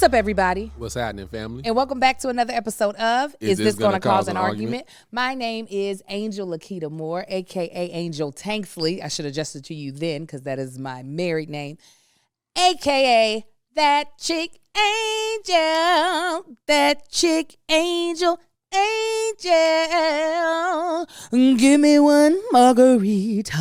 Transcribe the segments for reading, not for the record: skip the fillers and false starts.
up, everybody? What's happening, family? And welcome back to another episode of Is This Gonna Cause an Argument? My name is Angel Lakita Moore, a.k.a. Angel Tanksley. I should have adjusted to you then because that is my married name. A.k.a. That Chick Angel. That Chick Angel. Angel. Give me one margarita.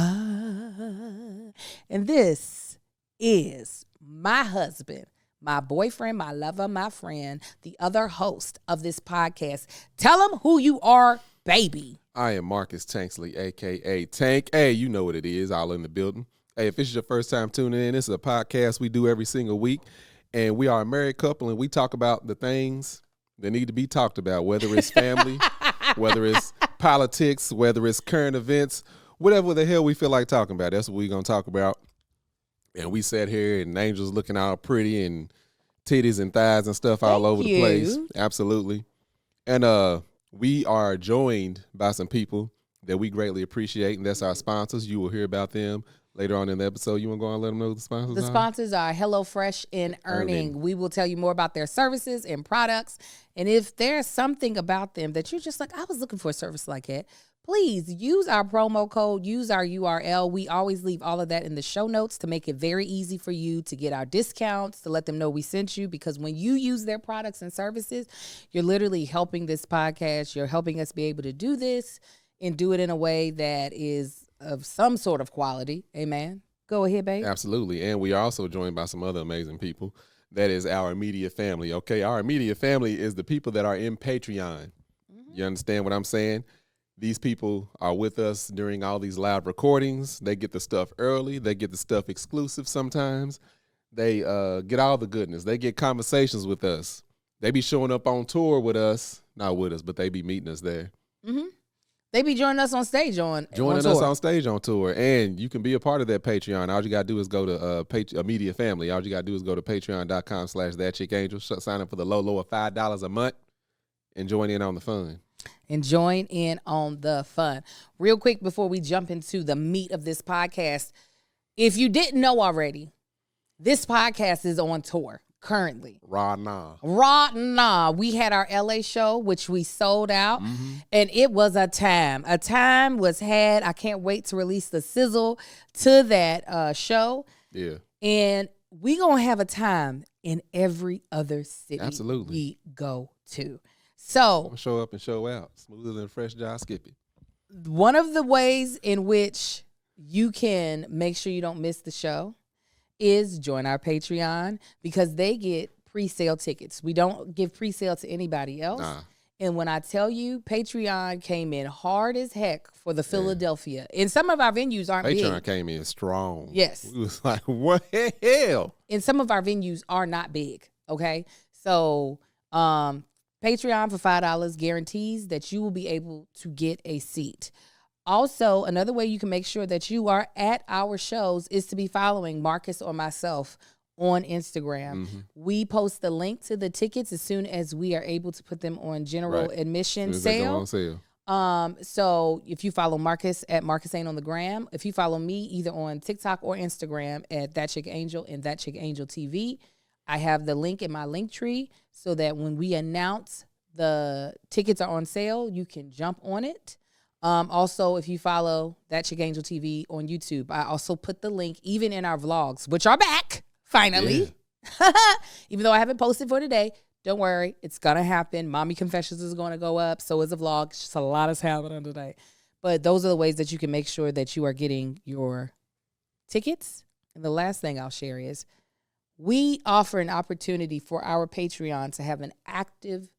And this is my husband, my boyfriend, my lover, my friend, the other host of this podcast. Tell them who you are, baby. I am Marcus Tanksley, a.k.a. Tank. Hey, you know what it is, all in the building. Hey, if this is your first time tuning in, this is a podcast we do every single week. And we are a married couple, and we talk about the things that need to be talked about, whether it's family, whether it's politics, whether it's current events, whatever the hell we feel like talking about. That's what we're going to talk about. And we sat here, and Angel's looking all pretty, and titties and thighs and stuff all over the place. Absolutely. And we are joined by some people that we greatly appreciate, and that's our sponsors. You will hear about them later on in the episode. You want to go on and let them know who the sponsors are? The sponsors are HelloFresh and EarnIt. We will tell you more about their services and products. And if there's something about them that you're just like, I was looking for a service like that, please use our promo code, use our URL. We always leave all of that in the show notes to make it very easy for you to get our discounts, to let them know we sent you. Because when you use their products and services, you're literally helping this podcast. You're helping us be able to do this and do it in a way that is of some sort of quality. Amen. Go ahead, babe. Absolutely. And we are also joined by some other amazing people. That is our immediate family. Okay. Our immediate family is the people that are in Patreon. Mm-hmm. You understand what I'm saying? These people are with us during all these live recordings. They get the stuff early. They get the stuff exclusive sometimes. They get all the goodness. They get conversations with us. They be showing up on tour with us. Not with us, but they be meeting us there. Mm-hmm. They be joining us on stage on us on stage on tour. And you can be a part of that Patreon. All you got to do is go to Immediate Family. All you got to do is go to patreon.com/thatchickangel. Sign up for the low of $5 a month and join in on the fun. Real quick before we jump into the meat of this podcast, if you didn't know already, this podcast is on tour currently. Raw nah. We had our LA show, which we sold out, and it was a time. A time was had. I can't wait to release the sizzle to that show. Yeah. And we going to have a time in every other city Absolutely. We go to. So show up and show out. Smoother than a fresh job skippy. One of the ways in which you can make sure you don't miss the show is join our Patreon, because they get pre-sale tickets. We don't give pre-sale to anybody else. Nah. And when I tell you, Patreon came in hard as heck for the Philadelphia. And some of our venues aren't big. Patreon came in strong. Yes. We was like, what the hell? And some of our venues are not big, okay? So Patreon for $5 guarantees that you will be able to get a seat. Also, another way you can make sure that you are at our shows is to be following Marcus or myself on Instagram. Mm-hmm. We post the link to the tickets as soon as we are able to put them on general admission sale. So if you follow Marcus at Marcus Ain't on the Gram, if you follow me either on TikTok or Instagram at That Chick Angel and That Chick Angel TV, I have the link in my link tree so that when we announce the tickets are on sale, you can jump on it. Also, if you follow That Chick Angel TV on YouTube, I also put the link even in our vlogs, which are back, finally. Yeah. Even though I haven't posted for today, don't worry. It's going to happen. Mommy Confessions is going to go up. So is a vlog. It's just a lot is happening today. But those are the ways that you can make sure that you are getting your tickets. And the last thing I'll share is we offer an opportunity for our Patreon to have an active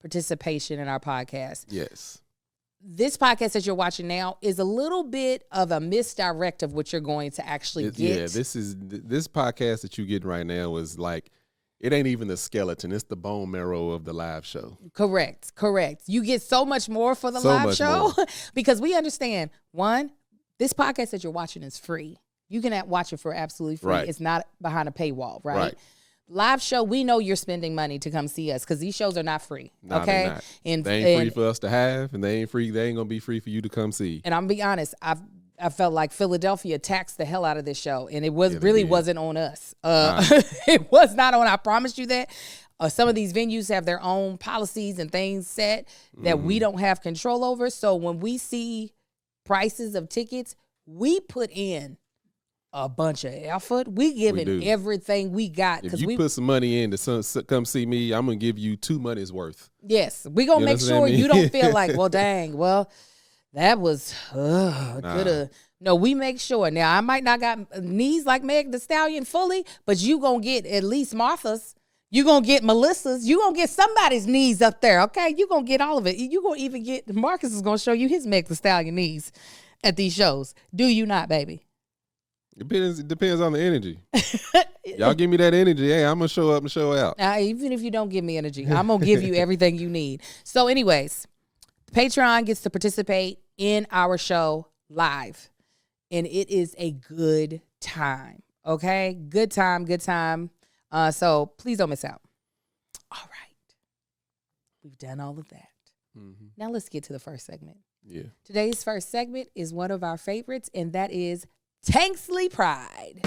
participation in our podcast. Yes. This podcast that you're watching now is a little bit of a misdirect of what you're going to actually get. Yeah, this podcast that you get right now is like, it ain't even the skeleton. It's the bone marrow of the live show. Correct. You get so much more for the live show because we understand, one, this podcast that you're watching is free. You can watch it for absolutely free. Right. It's not behind a paywall, right? Live show, we know you're spending money to come see us because these shows are not free. Nah, okay, and they ain't free for us to have, and they ain't gonna be free for you to come see. And I'm gonna be honest, I felt like Philadelphia taxed the hell out of this show, and it wasn't on us. It was not on. I promise you that. Some of these venues have their own policies and things set that we don't have control over. So when we see prices of tickets, we put in a bunch of effort. We giving everything we got. If you put some money in to come see me, I'm going to give you 2 months worth. Yes. We're going to make sure you don't feel like, well, dang, well, that was could have. No, we make sure. Now, I might not got knees like Meg the Stallion fully, but you going to get at least Martha's. You going to get Melissa's. You going to get somebody's knees up there, okay? You going to get all of it. You going to even get, Marcus is going to show you his Meg the Stallion knees at these shows. Do you not, baby? It depends on the energy. Y'all give me that energy. Hey, I'm going to show up and show out. Even if you don't give me energy, I'm going to give you everything you need. So anyways, Patreon gets to participate in our show live. And it is a good time, okay? Good time, good time. So please don't miss out. All right. We've done all of that. Mm-hmm. Now let's get to the first segment. Yeah. Today's first segment is one of our favorites, and that is Tanksley Pride.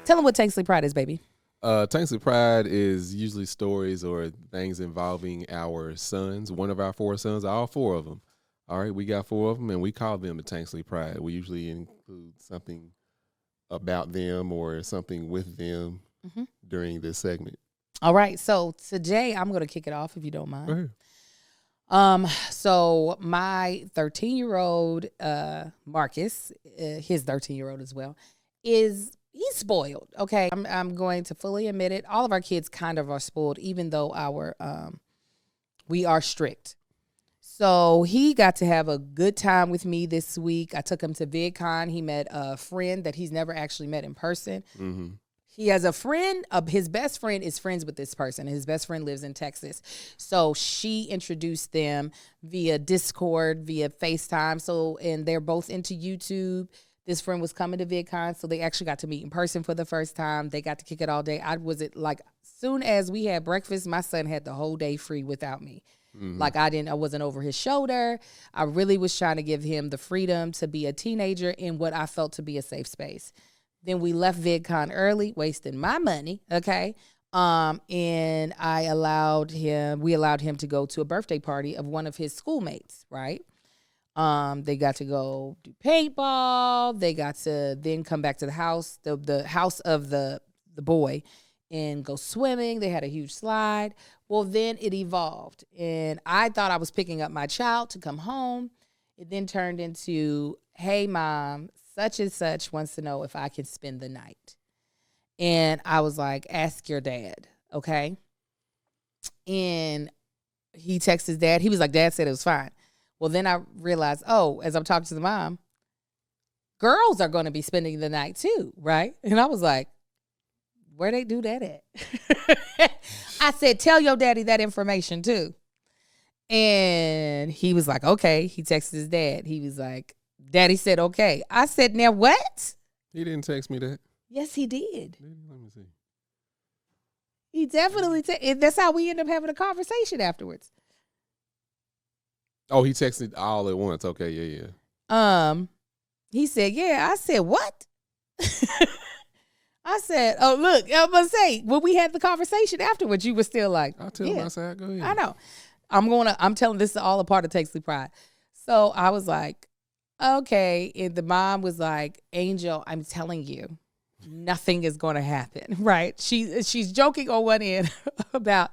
Tell them what Tanksley Pride is, baby. Tanksley Pride is usually stories or things involving our sons, one of our 4 sons, all 4 of them. All right, we got 4 of them, and we call them the Tanksley Pride. We usually include something about them or something with them during this segment. All right, so today I'm going to kick it off if you don't mind. Go ahead. So my 13-year-old Marcus, his 13-year-old as well, he's spoiled. Okay, I'm going to fully admit it. All of our kids kind of are spoiled, even though we are strict. So he got to have a good time with me this week. I took him to VidCon. He met a friend that he's never actually met in person. Mm-hmm. He has a friend. His best friend is friends with this person. His best friend lives in Texas. So she introduced them via Discord, via FaceTime. So, and they're both into YouTube. This friend was coming to VidCon, so they actually got to meet in person for the first time. They got to kick it all day. Soon as we had breakfast, my son had the whole day free without me. Mm-hmm. I wasn't over his shoulder. I really was trying to give him the freedom to be a teenager in what I felt to be a safe space. Then we left VidCon early, wasting my money, okay? And we allowed him to go to a birthday party of one of his schoolmates, right? They got to go do paintball. They got to then come back to the house, the house of the boy, and go swimming. They had a huge slide. Well, then it evolved, and I thought I was picking up my child to come home. It then turned into, hey, Mom, such and such wants to know if I can spend the night. And I was like, ask your dad, okay? And he texted his dad. He was like, Dad said it was fine. Well, then I realized, as I'm talking to the mom, girls are going to be spending the night too, right? And I was like, where they do that at? I said, tell your daddy that information too. And he was like, okay. He texted his dad. He was like, Daddy said, okay. I said, now what? He didn't text me that. Yes, he did. Let me see. He definitely that's how we end up having a conversation afterwards. Oh, he texted all at once. Okay, yeah. He said, yeah. I said, what? I said, oh, look, I was going to say, when we had the conversation afterwards, you were still like, I'll tell him I said, go ahead. I know. I'm telling this is all a part of Tanksley Pride. So I was like, okay. And the mom was like, Angel, I'm telling you, nothing is going to happen, right? She's joking on one end about,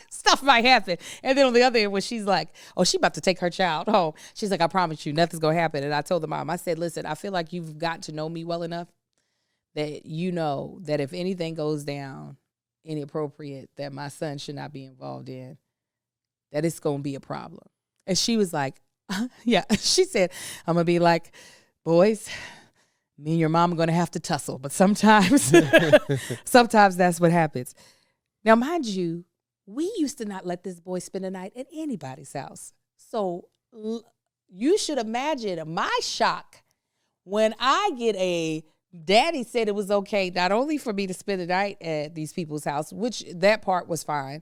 stuff might happen. And then on the other end, when she's like, oh, she about to take her child home. She's like, I promise you, nothing's going to happen. And I told the mom, I said, listen, I feel like you've got to know me well enough that you know that if anything goes down inappropriate that my son should not be involved in, that it's going to be a problem. And she was like, yeah. She said, I'm going to be like, boys, me and your mom are going to have to tussle. But sometimes that's what happens. Now, mind you, we used to not let this boy spend a night at anybody's house. So you should imagine my shock when I get Daddy said it was okay not only for me to spend the night at these people's house, which that part was fine,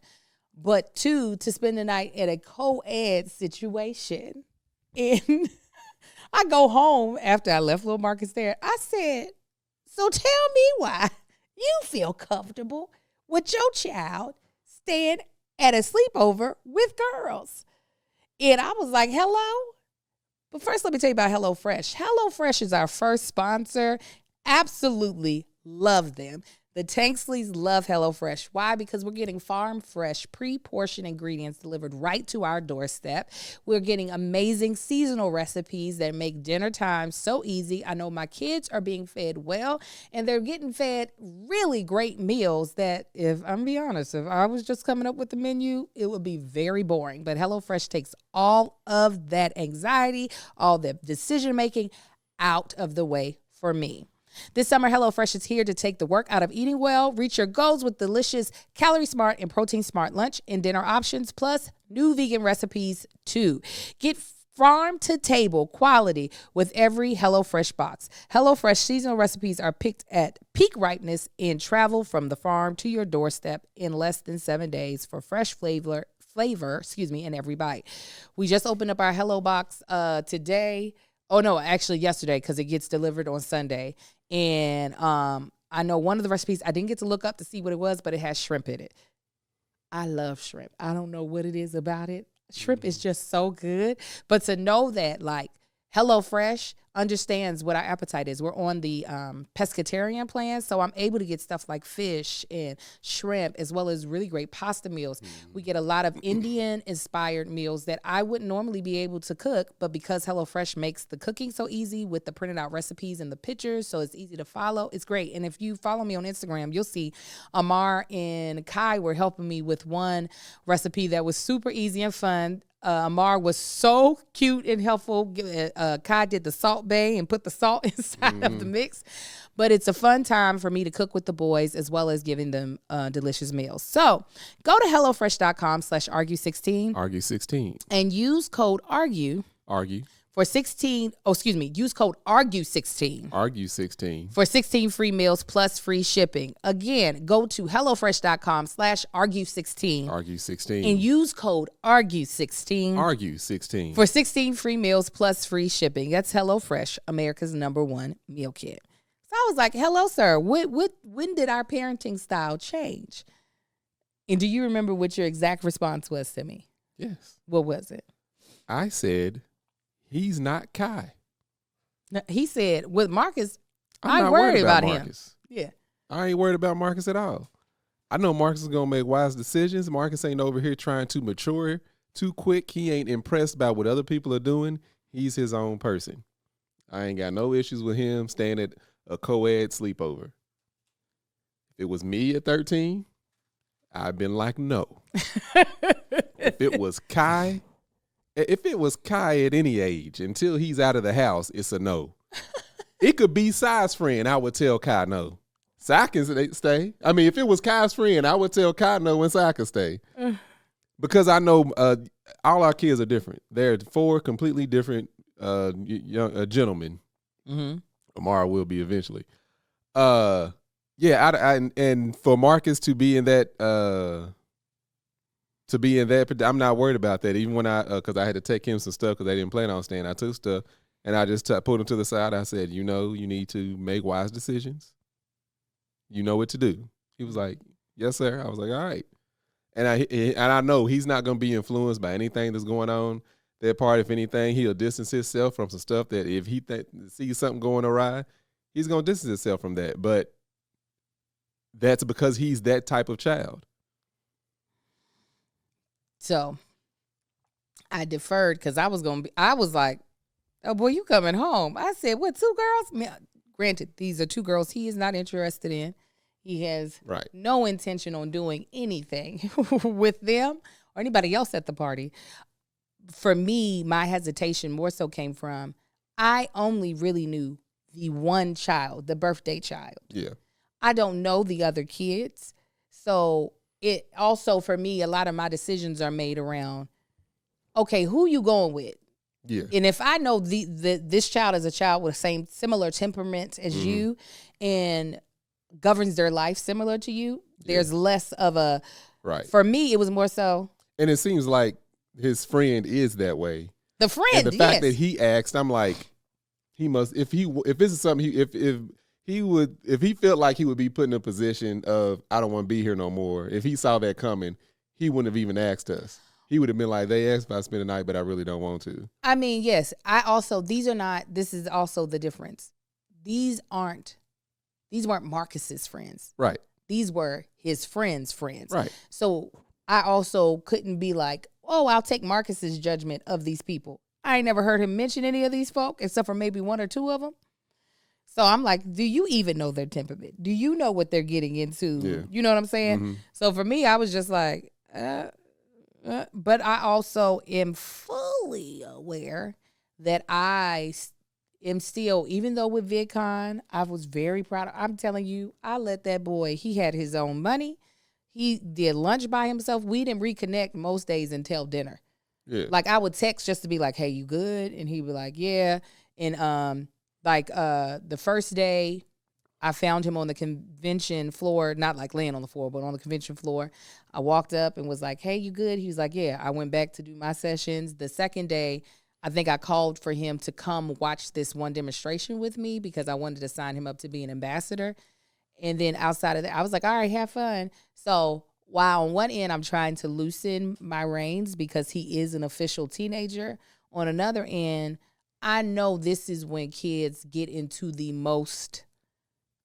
but 2, to spend the night at a co-ed situation. And I go home after I left little Marcus there. I said, So tell me why you feel comfortable with your child staying at a sleepover with girls. And I was like, hello? But first, let me tell you about HelloFresh. HelloFresh is our first sponsor. Absolutely love them. The Tanksleys love HelloFresh. Why? Because we're getting farm fresh, pre-portioned ingredients delivered right to our doorstep. We're getting amazing seasonal recipes that make dinner time so easy. I know my kids are being fed well, and they're getting fed really great meals that, if I'm be honest, if I was just coming up with the menu, it would be very boring. But HelloFresh takes all of that anxiety, all the decision-making out of the way for me. This summer, HelloFresh is here to take the work out of eating well. Reach your goals with delicious, calorie-smart and protein-smart lunch and dinner options, plus new vegan recipes, too. Get farm-to-table quality with every HelloFresh box. HelloFresh seasonal recipes are picked at peak ripeness and travel from the farm to your doorstep in less than 7 days for fresh flavor, in every bite. We just opened up our Hello box today. Oh, no, actually yesterday, because it gets delivered on Sunday. And I know one of the recipes, I didn't get to look up to see what it was, but it has shrimp in it. I love shrimp. I don't know what it is about it. Shrimp is just so good. But to know that, like, HelloFresh understands what our appetite is. We're on the pescatarian plan, so I'm able to get stuff like fish and shrimp, as well as really great pasta meals. We get a lot of Indian-inspired meals that I wouldn't normally be able to cook, but because HelloFresh makes the cooking so easy with the printed out recipes and the pictures, so it's easy to follow, it's great. And if you follow me on Instagram, you'll see Amar and Kai were helping me with one recipe that was super easy and fun. Amar was so cute and helpful. Kai did the Salt Bay and put the salt inside of the mix. But it's a fun time for me to cook with the boys as well as giving them delicious meals. So go to HelloFresh.com/argue16. Argue16. And use code ARGUE. Argue. For 16, use code ARGUE16. Argue16. For 16 free meals plus free shipping. Again, go to HelloFresh.com/argue16. Argue16. And use code ARGUE16. Argue16. For 16 free meals plus free shipping. That's HelloFresh, America's #1 meal kit. So I was like, hello, sir. When did our parenting style change? And do you remember what your exact response was to me? Yes. What was it? I said, he's not Kai. No, he said, with Marcus, I'm not worried worried about him. Marcus. Yeah. I ain't worried about Marcus at all. I know Marcus is going to make wise decisions. Marcus ain't over here trying to mature too quick. He ain't impressed by what other people are doing. He's his own person. I ain't got no issues with him staying at a co-ed sleepover. If it was me at 13, I'd been like, no. If it was Kai at any age, until he's out of the house, it's a no. It could be Sai's friend. I would tell Kai no. Sai can stay. I mean, if it was Kai's friend, I would tell Kai no when Sai can stay. Because I know all our kids are different. They're 4 completely different young gentlemen. Mm-hmm. Amara will be eventually. And for Marcus to be in that, I'm not worried about that. Even when because I had to take him some stuff because they didn't plan on staying. I took stuff and I just pulled him to the side. I said, you need to make wise decisions. You know what to do. He was like, yes, sir. I was like, all right. And I know he's not going to be influenced by anything that's going on. That part, if anything, he'll distance himself from some stuff that if he sees something going awry, he's going to distance himself from that. But that's because he's that type of child. So I deferred because I was like, oh, boy, you coming home. I said, what, 2 girls? Granted, these are 2 girls he is not interested in. He has no intention on doing anything with them or anybody else at the party. For me, my hesitation more so came from I only really knew the one child, the birthday child. Yeah. I don't know the other kids. So it also, for me, a lot of my decisions are made around, okay, who you going with? Yeah. And if I know this child is a child with the similar temperament as you and governs their life similar to you, there's less of a, for me, it was more so. And it seems like his friend is that way. The friend, and the fact that he asked, I'm like, he must. If this is something, if if he felt like he would be put in a position of, I don't want to be here no more, if he saw that coming, he wouldn't have even asked us. He would have been like, they asked if I spend the night, but I really don't want to. I mean, yes. This is also the difference. These weren't Marcus's friends. Right. These were his friends' friends. Right. So I also couldn't be like, oh, I'll take Marcus's judgment of these people. I ain't never heard him mention any of these folk, except for maybe one or two of them. So I'm like, do you even know their temperament? Do you know what they're getting into? Yeah. You know what I'm saying? Mm-hmm. So for me, I was just like, but I also am fully aware that I am still, even though with VidCon, I was very proud. I'm telling you, I let that boy, he had his own money. He did lunch by himself. We didn't reconnect most days until dinner. Yeah. Like I would text just to be like, hey, you good? And he'd be like, yeah. And the first day I found him on the convention floor, not like laying on the floor, but on the convention floor. I walked up and was like, hey, you good? He was like, yeah. I went back to do my sessions. The second day, I think I called for him to come watch this one demonstration with me because I wanted to sign him up to be an ambassador. And then outside of that, I was like, all right, have fun. So while on one end, I'm trying to loosen my reins because he is an official teenager. On another end, I know this is when kids get into the most,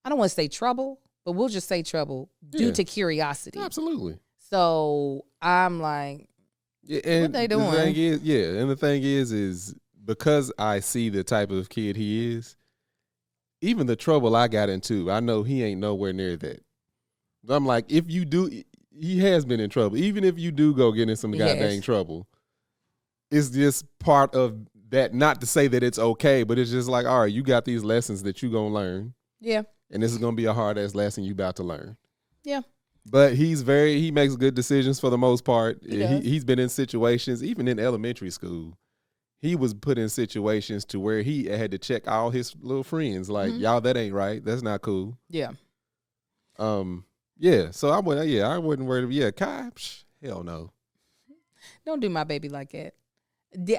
I don't want to say trouble, but we'll just say trouble due to curiosity. Absolutely. So I'm like, what they doing? The thing is because I see the type of kid he is, even the trouble I got into, I know he ain't nowhere near that. I'm like, if you do, he has been in trouble. Even if you do go get in some goddamn trouble, it's just part of that. Not to say that it's okay, but it's just like, all right, you got these lessons that you gonna learn. Yeah. And this is gonna be a hard ass lesson you about to learn. Yeah. But he makes good decisions for the most part. He's been in situations, even in elementary school, he was put in situations to where he had to check all his little friends. Like, y'all, that ain't right. That's not cool. Yeah. Yeah. So I wouldn't worry. Yeah, Kai, hell no. Don't do my baby like that.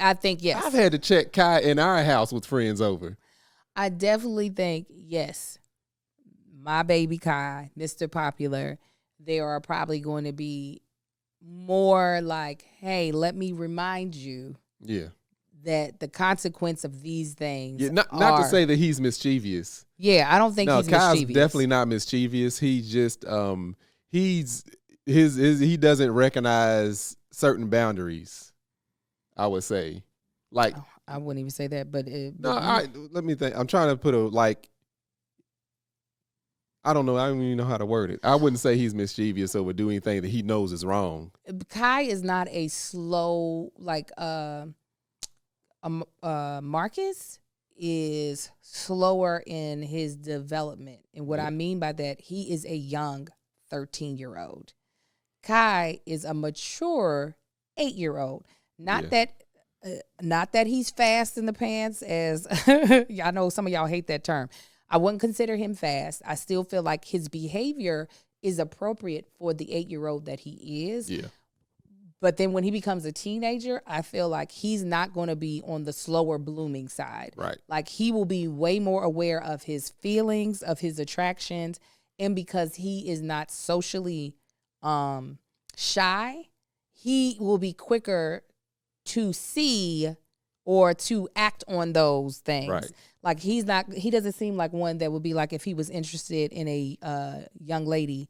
I think, yes. I've had to check Kai in our house with friends over. I definitely think, yes, my baby Kai, Mr. Popular, there are probably going to be more like, hey, let me remind you. Yeah. That the consequence of these things. Yeah, not to say that he's mischievous. Yeah, I don't think he's Kai's mischievous. Definitely not mischievous. He's just he doesn't recognize certain boundaries, I would say. Like, I wouldn't even say that, but let me think. I'm trying to put I don't know. I don't even know how to word it. I wouldn't say he's mischievous or would do anything that he knows is wrong. Kai is not a slow, like, Marcus is slower in his development. And what I mean by that, he is a young 13-year-old. Kai is a mature 8-year-old. Not that he's fast in the pants, as I know some of y'all hate that term. I wouldn't consider him fast. I still feel like his behavior is appropriate for the 8-year-old that he is. Yeah. But then when he becomes a teenager, I feel like he's not going to be on the slower blooming side. Right. Like he will be way more aware of his feelings, of his attractions. And because he is not socially shy, he will be quicker to see or to act on those things. Right. Like he doesn't seem like one that would be like if he was interested in a young lady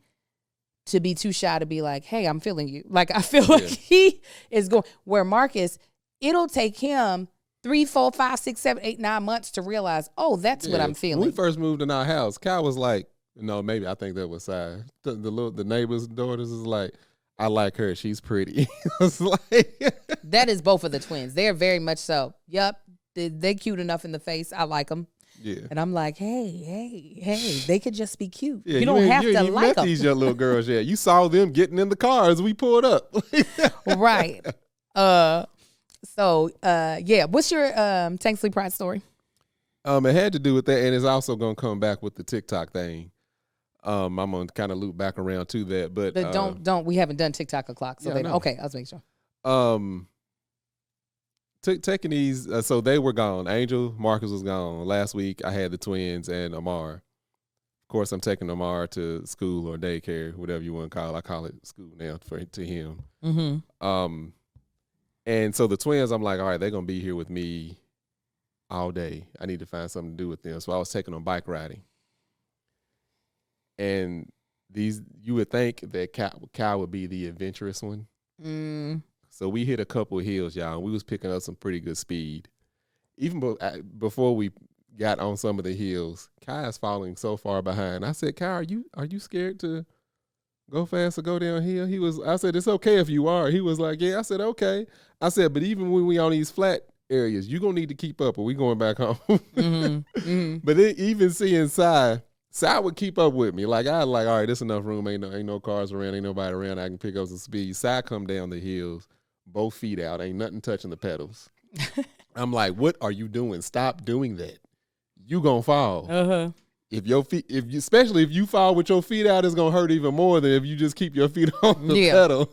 to be too shy to be like, hey, I'm feeling you. Like, I feel like he is going, where Marcus, it'll take him 3, 4, 5, 6, 7, 8, 9 months to realize, oh, that's what I'm feeling. When we first moved in our house, Kyle was like, no, maybe I think that was Sai. The neighbor's daughters is like, I like her. She's pretty. I was like, that is both of the twins. They're very much so. Yep. They cute enough in the face. I like them. Yeah. And I'm like, hey, they could just be cute. Yeah, you don't have to like them. These young little girls yet. You saw them getting in the car as we pulled up. Right. So, what's your Tanksley Pride story? It had to do with that, and it's also going to come back with the TikTok thing. I'm going to kind of loop back around to that. But don't. We haven't done TikTok o'clock. So okay, I was making sure. Taking these, so they were gone. Angel, Marcus was gone. Last week, I had the twins and Amar. Of course, I'm taking Amar to school or daycare, whatever you want to call it. I call it school now to him. Mm-hmm. And so the twins, I'm like, all right, they're going to be here with me all day. I need to find something to do with them. So I was taking them bike riding. And you would think that Kyle would be the adventurous one. Mm. So we hit a couple of hills, y'all, and we was picking up some pretty good speed. Even before we got on some of the hills, Kyle's falling so far behind. I said, Kyle, are you scared to go fast or go downhill? I said, it's okay if you are. He was like, yeah. I said, okay. I said, but even when we on these flat areas, you're going to need to keep up or we going back home. Mm-hmm. Mm-hmm. But even seeing Si would keep up with me. Like, all right, this enough room. Ain't no cars around. Ain't nobody around. I can pick up some speed. Si come down the hills, both feet out. Ain't nothing touching the pedals. I'm like, what are you doing? Stop doing that. You gonna fall. Uh-huh. Especially if you fall with your feet out, it's gonna hurt even more than if you just keep your feet on the pedal.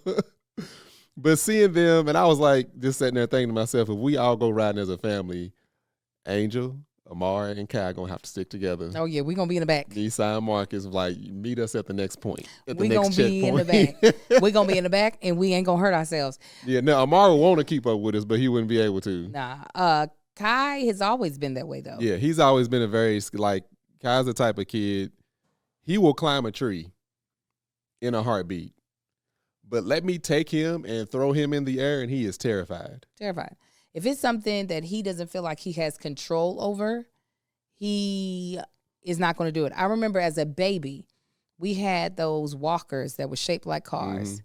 But seeing them, and I was like, just sitting there thinking to myself, if we all go riding as a family, Angel, Amar, and Kai gonna have to stick together. Oh yeah, we gonna be in the back. Eastside Marcus, like, meet us at the next point. We gonna be in the back. We gonna be in the back, and we ain't gonna hurt ourselves. Yeah, now Amar would want to keep up with us, but he wouldn't be able to. Nah, Kai has always been that way though. Yeah, he's always been Kai's the type of kid, he will climb a tree in a heartbeat. But let me take him and throw him in the air, and he is terrified. Terrified. If it's something that he doesn't feel like he has control over, he is not going to do it. I remember as a baby, we had those walkers that were shaped like cars.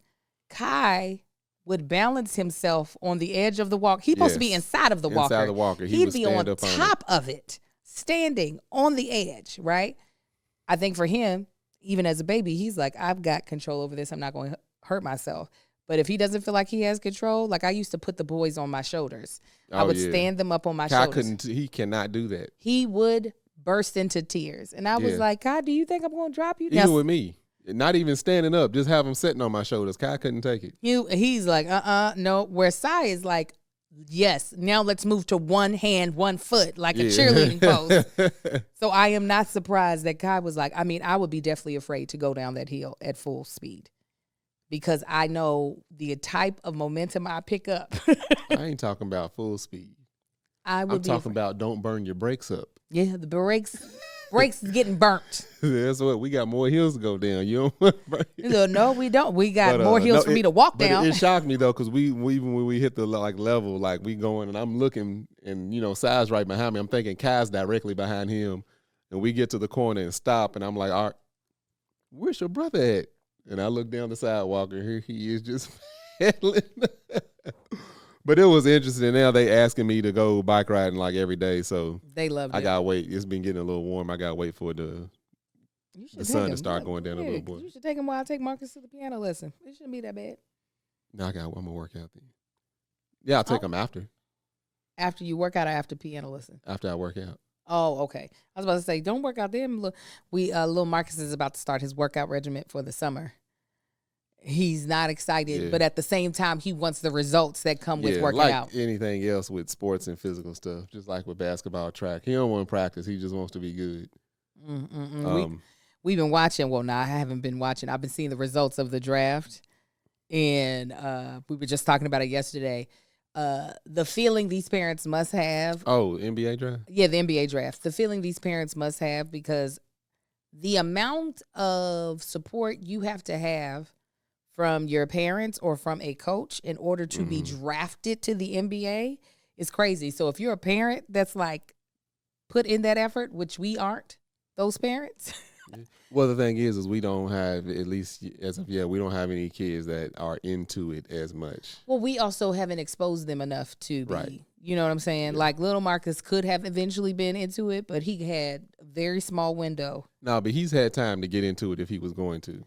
Kai would balance himself on the edge of the walk. He's supposed to be inside of the walker. Inside the walker. He'd be on top of it, standing on the edge, right? I think for him, even as a baby, he's like, I've got control over this. I'm not going to hurt myself. But if he doesn't feel like he has control, like I used to put the boys on my shoulders. I would stand them up on my shoulders. He cannot do that. He would burst into tears. And I was like, God, do you think I'm going to drop you? Even with me. Not even standing up, just have him sitting on my shoulders. Kai couldn't take it. He's like, no. Where Sai is like, yes, now let's move to one hand, one foot, like a cheerleading pose. So I am not surprised that Kai was like, I would be definitely afraid to go down that hill at full speed. Because I know the type of momentum I pick up. I ain't talking about full speed. I'm talking about don't burn your brakes up. Yeah, the brakes is getting burnt. That's what we got more hills to go down. You don't No, we don't. We got more hills for me to walk down. It shocked me though, because even when we hit the level, like we going and I'm looking and Sai's right behind me. I'm thinking Kai's directly behind him, and we get to the corner and stop, and I'm like, all right, where's your brother at? And I look down the sidewalk, and here he is just pedaling. But it was interesting. Now they asking me to go bike riding like every day, so they love it. I gotta wait. It's been getting a little warm. I gotta wait for the sun to start going down a little bit. You should take him while I take Marcus to the piano lesson. It shouldn't be that bad. No, I'm gonna work out then. Yeah, I'll take him after. After you work out or after piano lesson? After I work out. Oh, okay. I was about to say, don't work out then. Little Marcus is about to start his workout regimen for the summer. He's not excited, but at the same time, he wants the results that come with working out. Like anything else with sports and physical stuff, just like with basketball, track. He don't want to practice. He just wants to be good. We've been watching. Well, no, I haven't been watching. I've been seeing the results of the draft, and we were just talking about it yesterday. The feeling these parents must have. Oh, NBA draft? Yeah, the NBA draft. The feeling these parents must have, because the amount of support you have to have from your parents or from a coach in order to be drafted to the NBA is crazy. So if you're a parent that's like put in that effort, which we aren't, those parents. Well, the thing is we don't have, at least as of yet, we don't have any kids that are into it as much. Well, we also haven't exposed them enough to be, right. You know what I'm saying? Yeah. Like little Marcus could have eventually been into it, but he had a very small window. No, but he's had time to get into it if he was going to.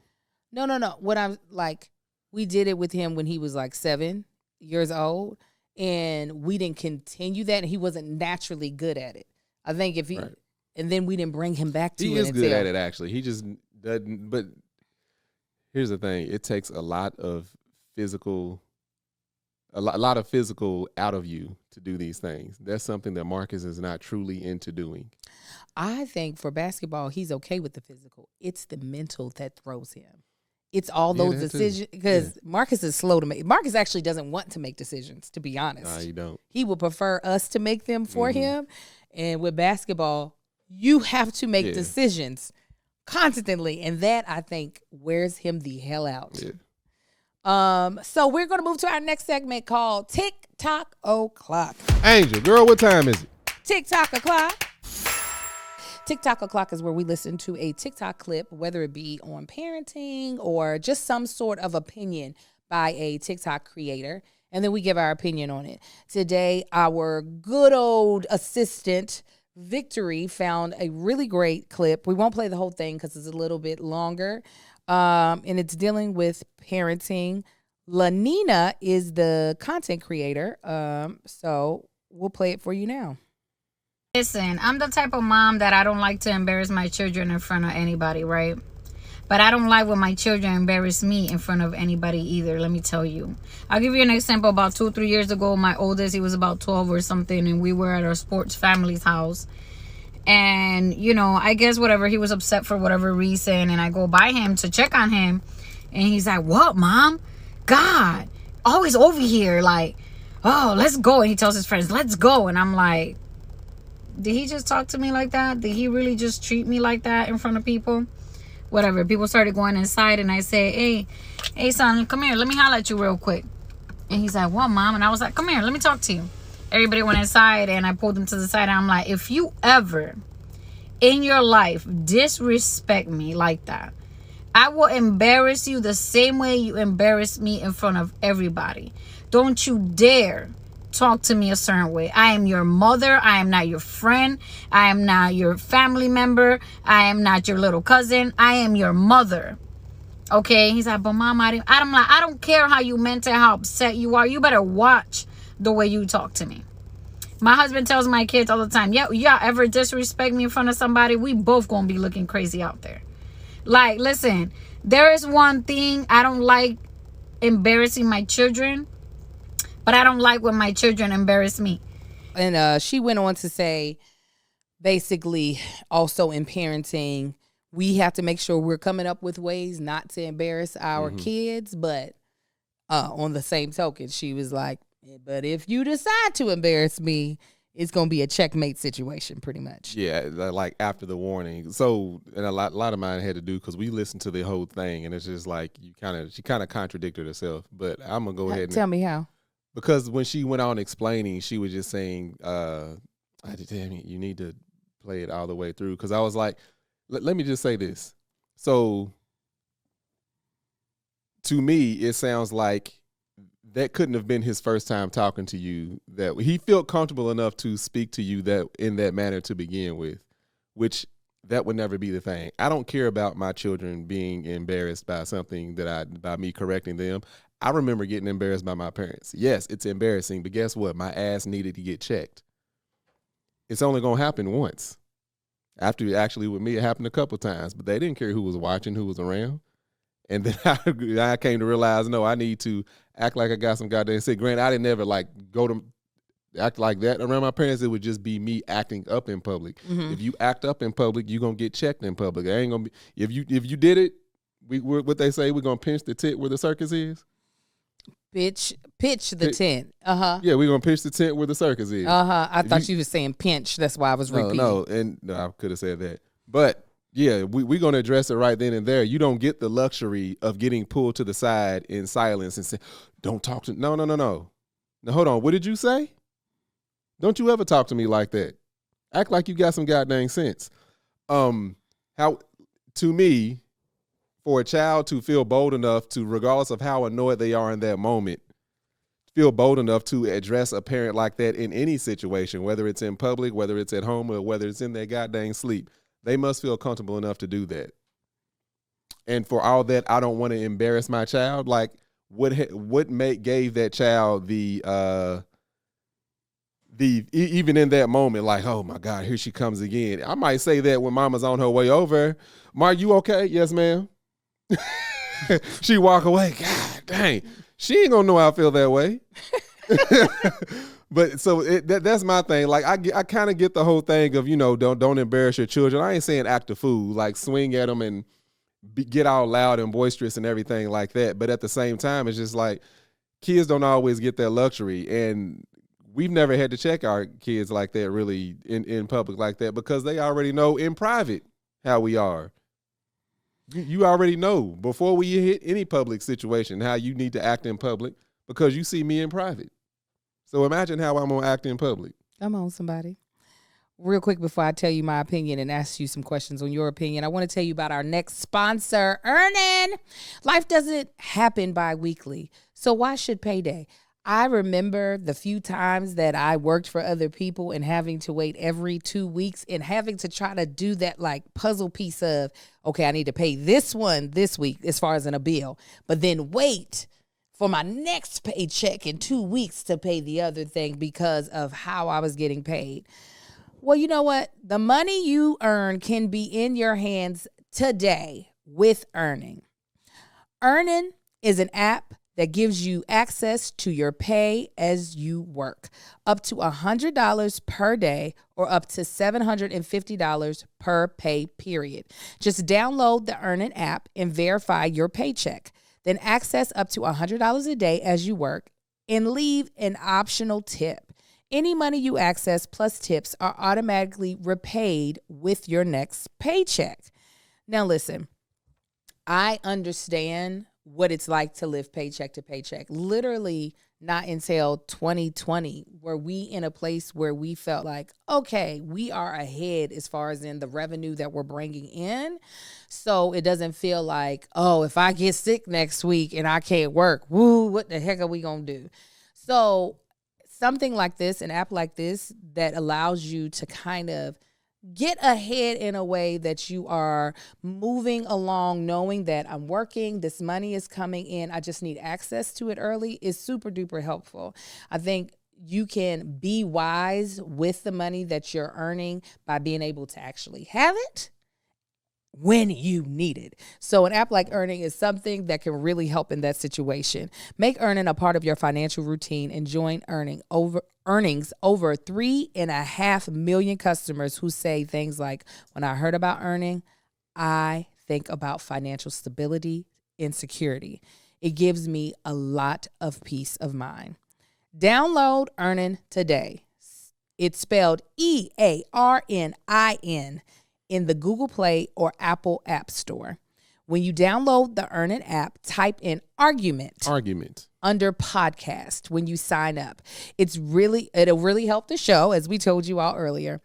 No. What I'm like, we did it with him when he was like 7 years old, and we didn't continue that, and he wasn't naturally good at it. I think if he, right. And then we didn't bring him back to it. He is good at it, actually. He just doesn't. But here's the thing: it takes a lot of physical a lot of physical out of you to do these things. That's something that Marcus is not truly into doing. I think for basketball, he's okay with the physical. It's the mental that throws him. It's all those decisions because Marcus is slow to make. Marcus actually doesn't want to make decisions, to be honest. Nah, you don't. He would prefer us to make them for him. And with basketball, you have to make decisions constantly. And that, I think, wears him the hell out. Yeah. So we're going to move to our next segment called Tick-Tock O'Clock. Angel, girl, what time is it? Tick-Tock O'Clock. TikTok O'Clock is where we listen to a TikTok clip, whether it be on parenting or just some sort of opinion by a TikTok creator, and then we give our opinion on it. Today, our good old assistant, Victory, found a really great clip. We won't play the whole thing because it's a little bit longer, and it's dealing with parenting. Lanina is the content creator, so we'll play it for you now. Listen, I'm the type of mom that I don't like to embarrass my children in front of anybody, right? But I don't like when my children embarrass me in front of anybody either, let me tell you. I'll give you an example. About 2-3 years ago, my oldest, he was about 12 or something, and we were at our sports family's house. And, you know, I guess whatever, he was upset for whatever reason, and I go by him to check on him, and he's like, "What, Mom? God, always over here, like, oh, let's go." And he tells his friends, "Let's go." And I'm like, did he just talk to me like that? Did he really just treat me like that in front of people? Whatever. People started going inside, and I said, hey, son, come here. Let me holler at you real quick. And he's like, "What, Mom?" And I was like, "Come here. Let me talk to you." Everybody went inside, and I pulled him to the side, and I'm like, if you ever in your life disrespect me like that, I will embarrass you the same way you embarrass me in front of everybody. Don't you dare talk to me a certain way. I am your mother. I am not your friend. I am not your family member. I am not your little cousin. I am your mother. Okay? He's like, "But Mom, I'm like, I don't care how you meant it, how upset you are. You better watch the way you talk to me." My husband tells my kids all the time, y'all ever disrespect me in front of somebody, we both gonna be looking crazy out there. Like, listen, there is one thing I don't like, embarrassing my children. But I don't like when my children embarrass me. And she went on to say, basically, also in parenting, we have to make sure we're coming up with ways not to embarrass our kids. But on the same token, she was like, but if you decide to embarrass me, it's going to be a checkmate situation, pretty much. Yeah, like after the warning. So, and a lot of mine had to do because we listened to the whole thing, and it's just like she kind of contradicted herself. But I'm going to go ahead and tell me how. Because when she went on explaining, she was just saying, you need to play it all the way through. Because I was like, let me just say this. So, to me, it sounds like that couldn't have been his first time talking to you. That he felt comfortable enough to speak to you that in that manner to begin with, which that would never be the thing. I don't care about my children being embarrassed by something by me correcting them. I remember getting embarrassed by my parents. Yes, it's embarrassing, but guess what? My ass needed to get checked. It's only going to happen once. Actually, with me, it happened a couple times, but they didn't care who was watching, who was around. And then I came to realize, no, I need to act like I got some goddamn sick. Granted, I didn't ever go to act like that around my parents. It would just be me acting up in public. If you act up in public, you're going to get checked in public. I ain't going to be, if you did it, what they say, we're going to pinch the tit where the circus is. Pitch the tent. Yeah, we're gonna pitch the tent where the circus is. I thought you were saying pinch. That's why I was repeating. No, I could have said that. But yeah, we're gonna address it right then and there. You don't get the luxury of getting pulled to the side in silence and say, "Don't talk to." No. Now hold on. What did you say? Don't you ever talk to me like that. Act like you got some goddamn sense. How to me. For a child to feel bold enough to, regardless of how annoyed they are in that moment, feel bold enough to address a parent like that in any situation, whether it's in public, whether it's at home, or whether it's in their goddamn sleep, they must feel comfortable enough to do that. And for all that, I don't want to embarrass my child. Like, what gave that child the even in that moment, like, oh my God, here she comes again. I might say that when Mama's on her way over. Mark, you okay? Yes, ma'am. She walk away. God dang. She ain't gonna know I feel that way. But so that's my thing. Like I kind of get the whole thing of, don't embarrass your children. I ain't saying act a fool, like swing at them and get all loud and boisterous and everything like that. But at the same time, it's just like kids don't always get that luxury. And we've never had to check our kids like that really in public like that, because they already know in private how we are. You already know before we hit any public situation how you need to act in public, because you see me in private. So imagine how I'm going to act in public. Come on, somebody. Real quick before I tell you my opinion and ask you some questions on your opinion, I want to tell you about our next sponsor, EarnIt. Life doesn't happen bi-weekly, so why should payday? I remember the few times that I worked for other people and having to wait every 2 weeks and having to try to do that like puzzle piece of, okay, I need to pay this one this week as far as in a bill, but then wait for my next paycheck in 2 weeks to pay the other thing because of how I was getting paid. Well, you know what? The money you earn can be in your hands today with EarnIt. EarnIt is an app that gives you access to your pay as you work, up to $100 per day or up to $750 per pay period. Just download the EarnIt app and verify your paycheck. Then access up to $100 a day as you work and leave an optional tip. Any money you access plus tips are automatically repaid with your next paycheck. Now listen, I understand what it's like to live paycheck to paycheck. Literally not until 2020 were we in a place where we felt like, okay, we are ahead as far as in the revenue that we're bringing in. So it doesn't feel like, oh, if I get sick next week and I can't work, woo, what the heck are we going to do? So something like this, an app like this that allows you to kind of get ahead in a way that you are moving along, knowing that I'm working, this money is coming in, I just need access to it early, is super duper helpful. I think you can be wise with the money that you're earning by being able to actually have it when you need it. So an app like EarnIt is something that can really help in that situation. Make EarnIt a part of your financial routine and join earnings over 3.5 million customers who say things like, when I heard about earning, I think about financial stability and security. It gives me a lot of peace of mind. Download EarnIt today. It's spelled EARNIN in the Google Play or Apple App Store. When you download the EarnIt app, type in argument under podcast when you sign up. It'll really help the show, as we told you all earlier.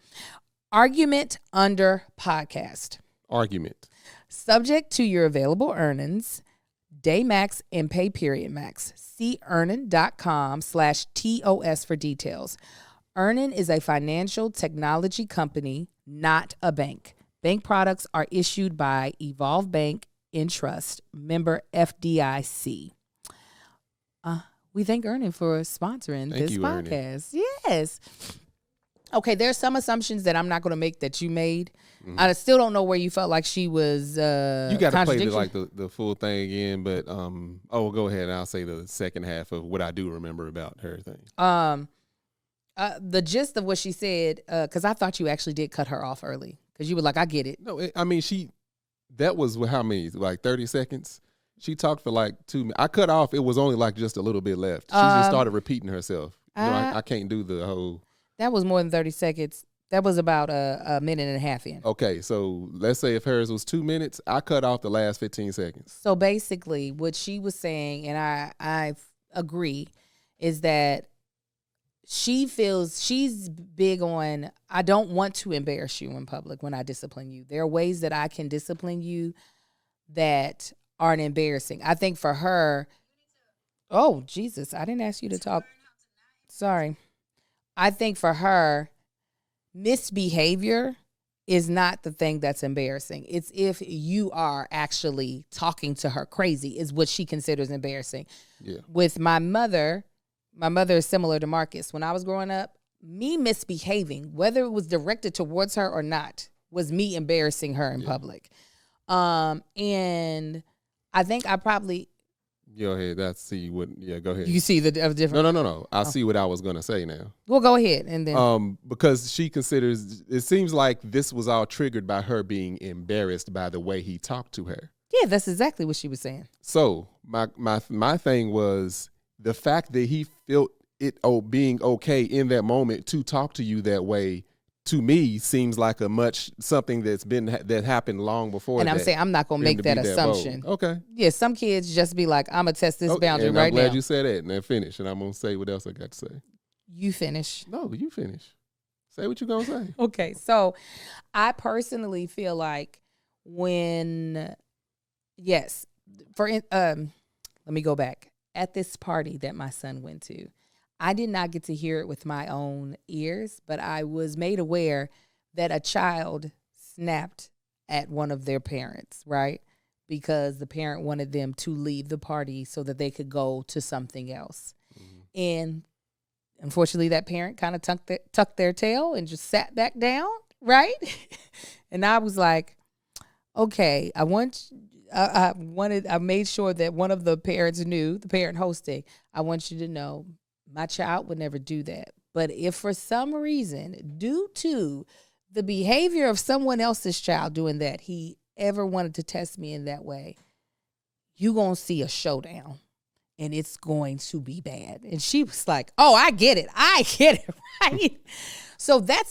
Argument under podcast. Argument. Subject to your available earnings, day max and pay period max. See earnit.com/TOS for details. EarnIt is a financial technology company, not a bank. Bank products are issued by Evolve Bank and Trust, member FDIC. We thank EarnIt for sponsoring this podcast. EarnIt. Yes. Okay, there's some assumptions that I'm not going to make that you made. Mm-hmm. I still don't know where you felt like she was you got to play the full thing again, but go ahead and I'll say the second half of what I do remember about her thing. The gist of what she said, because I thought you actually did cut her off early, because you were like, I get it. No, that was how many, like 30 seconds? She talked for like 2 minutes. I cut off, it was only like just a little bit left. She just started repeating herself. I can't do the whole. That was more than 30 seconds. That was about a minute and a half in. Okay, so let's say if hers was 2 minutes, I cut off the last 15 seconds. So basically what she was saying, and I agree, is that she feels she's big on, I don't want to embarrass you in public when I discipline you. There are ways that I can discipline you that aren't embarrassing. I think for her, oh, Jesus, I didn't ask you to talk. Sorry. I think for her, misbehavior is not the thing that's embarrassing. It's if you are actually talking to her crazy is what she considers embarrassing. Yeah. With my mother is similar to Marcus. When I was growing up, me misbehaving, whether it was directed towards her or not, was me embarrassing her in public. And I think I probably Go ahead. That's see what. Yeah, go ahead. You see the difference? No. I see what I was gonna say now. Well, go ahead and then. Because she considers it seems like this was all triggered by her being embarrassed by the way he talked to her. Yeah, that's exactly what she was saying. So my thing was the fact that he felt it being okay in that moment to talk to you that way. To me, seems like something that happened long before. And I'm saying I'm not gonna make that assumption. Okay. Yeah, some kids just be like, I'm gonna test this boundary and right I'm glad now. you said that, and then finish, and I'm gonna say what else I got to say. You finish. No, you finish. Say what you gonna say. Okay, so I personally feel like let me go back. At this party that my son went to, I did not get to hear it with my own ears, but I was made aware that a child snapped at one of their parents, right? Because the parent wanted them to leave the party so that they could go to something else. Mm-hmm. And unfortunately, that parent kind of tucked their tail and just sat back down, right? And I was like, okay, I made sure that one of the parents knew, the parent hosting, I want you to know, my child would never do that. But if for some reason, due to the behavior of someone else's child doing that, he ever wanted to test me in that way, you going to see a showdown and it's going to be bad. And she was like, oh, I get it. Right? So that's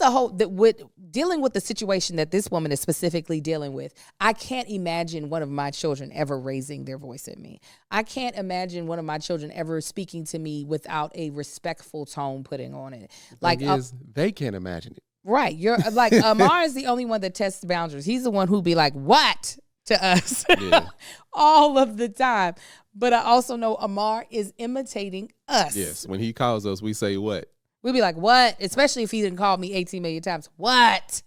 dealing with the situation that this woman is specifically dealing with. I can't imagine one of my children ever raising their voice at me. I can't imagine one of my children ever speaking to me without a respectful tone putting on it. They can't imagine it. Right. You're like, Amar is the only one that tests boundaries. He's the one who'd be like, what? To us all of the time. But I also know Amar is imitating us. Yes. When he calls us, we say what? We'd be like, what? Especially if he didn't call me 18 million times. What?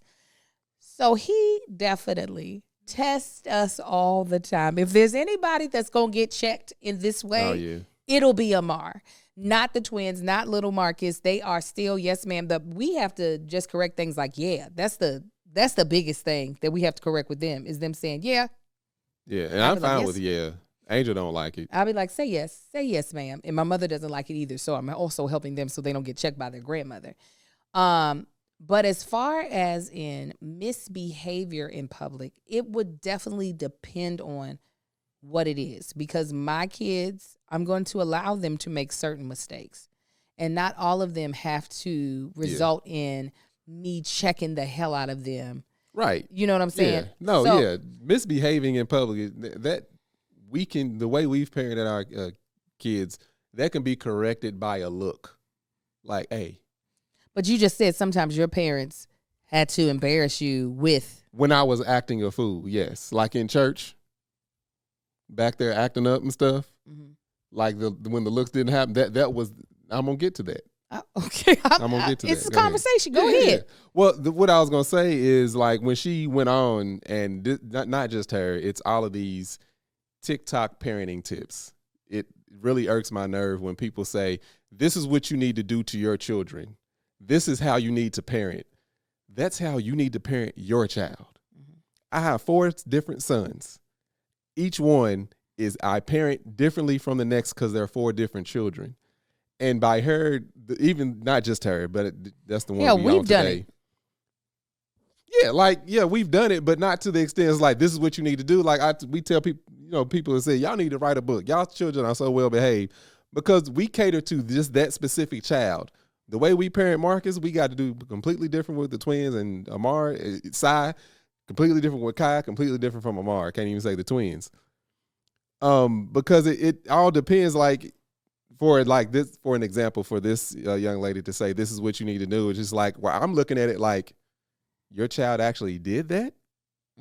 So he definitely tests us all the time. If there's anybody that's going to get checked in this way, it'll be Amar. Not the twins, not little Marcus. They are still, yes, ma'am. We have to just correct things like, yeah, that's the biggest thing that we have to correct with them is them saying, yeah. Yeah, and I'm fine with yeah. Angel don't like it. I'll be like, say yes, ma'am. And my mother doesn't like it either, so I'm also helping them so they don't get checked by their grandmother. But as far as in misbehavior in public, it would definitely depend on what it is. Because my kids, I'm going to allow them to make certain mistakes. And not all of them have to result in me checking the hell out of them. Right. You know what I'm saying? Yeah. Misbehaving in public, that the way we've parented our kids, that can be corrected by a look. Like, hey. But you just said sometimes your parents had to embarrass you with. When I was acting a fool, yes. Like in church, back there acting up and stuff. Mm-hmm. Like when the looks didn't happen, that was, I'm going to get to that. Okay. I'm going to get to that. It's a conversation. Go ahead. Yeah. Well, what I was going to say is like when she went on, and not just her, it's all of these TikTok parenting tips. It really irks my nerve when people say, this is what you need to do to your children. This is how you need to parent. That's how you need to parent your child. Mm-hmm. I have 4 different sons. Each one is I parent differently from the next because they're 4 different children. And by her, even not just her, but that's the one we've done today. We've done it, but not to the extent it's like, this is what you need to do. Like we tell people, people that say, y'all need to write a book. Y'all's children are so well behaved because we cater to just that specific child. The way we parent Marcus, we got to do completely different with the twins and Amar, Sai, completely different with Kai, completely different from Amar. I can't even say the twins. Because it all depends, like, for an example, for this young lady to say, this is what you need to do. It's just like, well, I'm looking at it like, your child actually did that?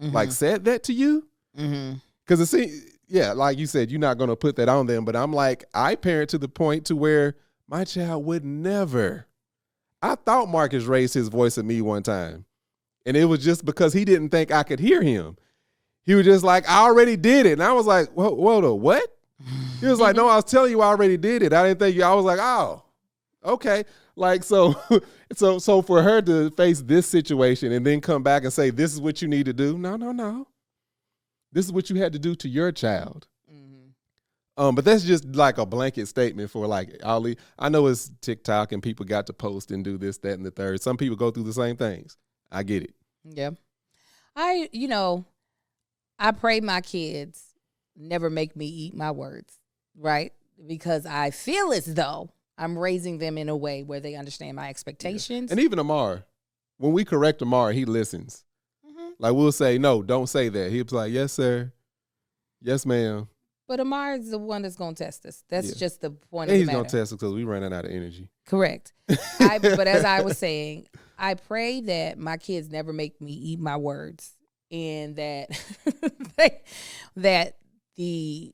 Mm-hmm. Like said that to you? Because it seems, like you said, you're not going to put that on them. But I'm like, I parent to the point to where my child would never. I thought Marcus raised his voice at me one time. And it was just because he didn't think I could hear him. He was just like, I already did it. And I was like, whoa, what? He was like, no, I was telling you I already did it. I didn't think you. I was like, oh, okay. Like, so for her to face this situation and then come back and say, this is what you need to do. No. This is what you had to do to your child. But that's just like a blanket statement for like Ollie. I know it's TikTok and people got to post and do this, that, and the third. Some people go through the same things. I get it. Yeah. I pray my kids never make me eat my words, right? Because I feel as though I'm raising them in a way where they understand my expectations. Yeah. And even Amar, when we correct Amar, he listens. Mm-hmm. Like we'll say, no, don't say that. He'll be like, yes, sir. Yes, ma'am. But Amar is the one that's going to test us. That's just the point and of the he's matter. going to test us because we running out of energy. Correct. But as I was saying, I pray that my kids never make me eat my words, and that that the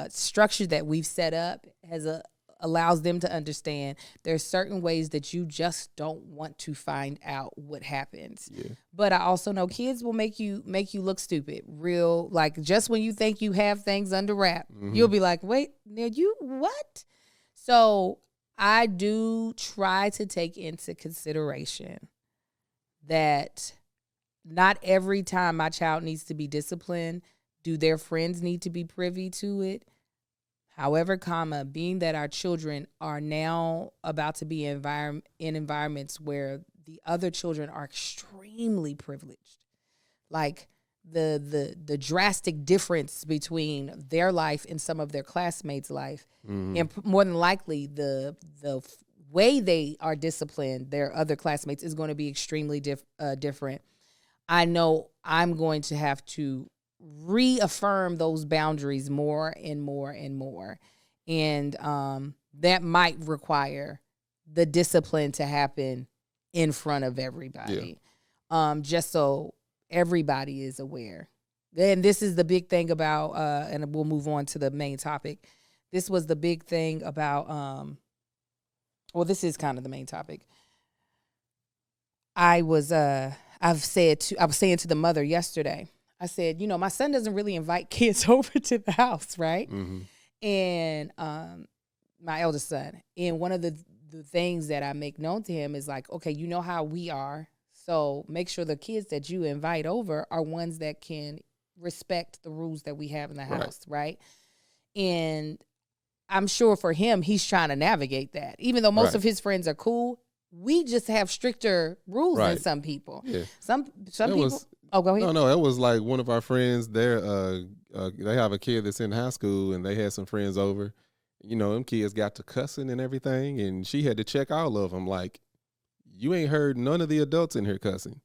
structure that we've set up allows them to understand there's certain ways that you just don't want to find out what happens. Yeah. But I also know kids will make you look stupid. Real, like just when you think you have things under wrap, you'll be like, wait, now you what? So I do try to take into consideration that not every time my child needs to be disciplined do their friends need to be privy to it. However, being that our children are now about to be in environments where the other children are extremely privileged, like the drastic difference between their life and some of their classmates' life, and more than likely the way they are disciplined, their other classmates, is going to be extremely different. I know I'm going to have to reaffirm those boundaries more and more and more. And that might require the discipline to happen in front of everybody. Just so everybody is aware. And this is the big thing about, and we'll move on to the main topic. This was the big thing about, this is kind of the main topic. I was saying to the mother yesterday, I said, my son doesn't really invite kids over to the house, right? Mm-hmm. And my eldest son. And one of the things that I make known to him is like, okay, you know how we are. So make sure the kids that you invite over are ones that can respect the rules that we have in the house, right? And I'm sure for him, he's trying to navigate that. Even though most of his friends are cool, we just have stricter rules than some people. Yeah. Some people... Oh, go ahead. No, that was like one of our friends. They have a kid that's in high school, and they had some friends over. Them kids got to cussing and everything, and she had to check all of them. Like, you ain't heard none of the adults in here cussing.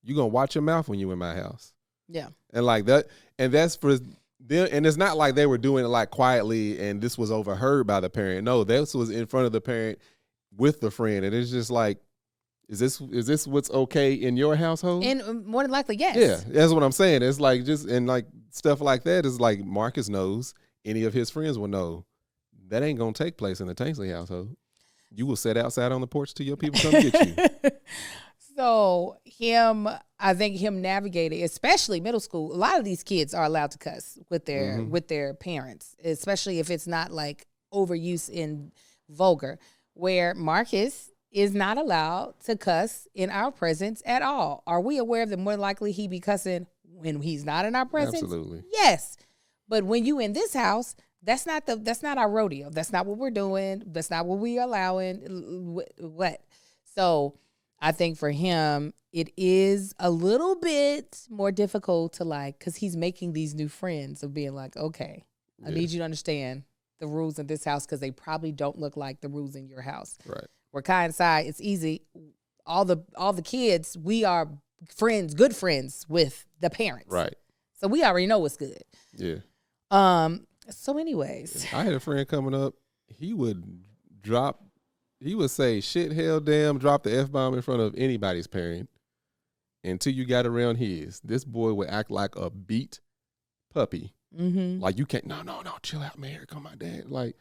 You gonna watch your mouth when you in my house. Yeah. And like that, and that's for them. And it's not like they were doing it like quietly, and this was overheard by the parent. No, this was in front of the parent with the friend, and it's just like, Is this what's okay in your household? And more than likely, yes. Yeah, that's what I'm saying. It's like like stuff like that is like Marcus knows, any of his friends will know that ain't gonna take place in the Tanksley household. You will sit outside on the porch till your people come get you. So I think him navigating, especially middle school, a lot of these kids are allowed to cuss with their parents, especially if it's not like overuse in vulgar, where Marcus is not allowed to cuss in our presence at all. Are we aware that more likely he be cussing when he's not in our presence? Absolutely. Yes. But when you in this house, that's not our rodeo. That's not what we're doing. That's not what we allowing. What? So I think for him, it is a little bit more difficult to because he's making these new friends of being like, okay, I need you to understand the rules in this house because they probably don't look like the rules in your house. Right. We're kind side. It's easy. All the kids, we are friends, good friends with the parents. Right. So we already know what's good. Yeah. So anyways. I had a friend coming up. He would say shit, hell, damn, drop the F-bomb in front of anybody's parent until you got around his. This boy would act like a beat puppy. Mm-hmm. Like, you can't, no, chill out, man. Here come my dad. Like,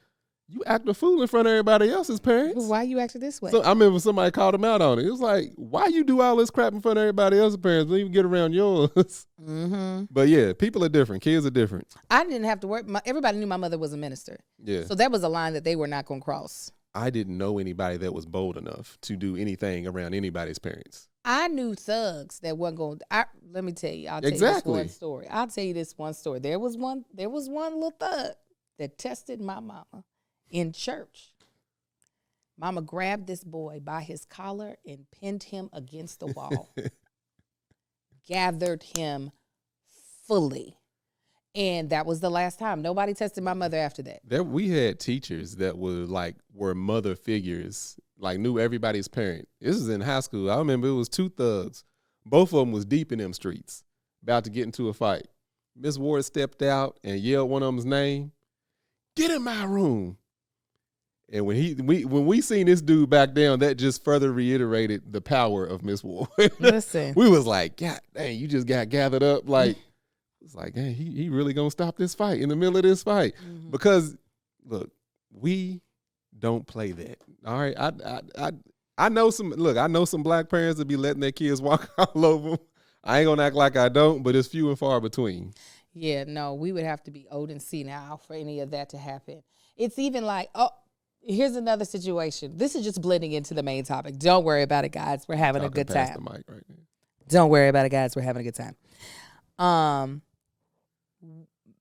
you act a fool in front of everybody else's parents. Why you acting this way? So I remember somebody called him out on it. It was like, why you do all this crap in front of everybody else's parents when you even get around yours? Mm-hmm. But yeah, people are different. Kids are different. I didn't have to work. Everybody knew my mother was a minister. Yeah. So that was a line that they were not going to cross. I didn't know anybody that was bold enough to do anything around anybody's parents. I knew thugs that wasn't going to. Let me tell you. I'll tell you this one story. There was one little thug that tested my mama in church. Mama grabbed this boy by his collar and pinned him against the wall. Gathered him fully. And that was the last time. Nobody tested my mother after that. We had teachers that were mother figures, like knew everybody's parent. This was in high school. I remember it was two thugs. Both of them was deep in them streets, about to get into a fight. Miss Ward stepped out and yelled one of them's name. Get in my room. And when we seen this dude back down, that just further reiterated the power of Miss Ward. Listen. We was like, God dang, you just got gathered up. Like, it's like, dang, he really gonna stop this fight in the middle of this fight. Mm-hmm. Because look, we don't play that. All right. I know some black parents that be letting their kids walk all over them. I ain't gonna act like I don't, but it's few and far between. Yeah, no, we would have to be old and senile for any of that to happen. It's even like, oh, here's another situation. This is just blending into the main topic. Don't worry about it, guys. We're having a good time. The mic right now. Don't worry about it, guys. We're having a good time.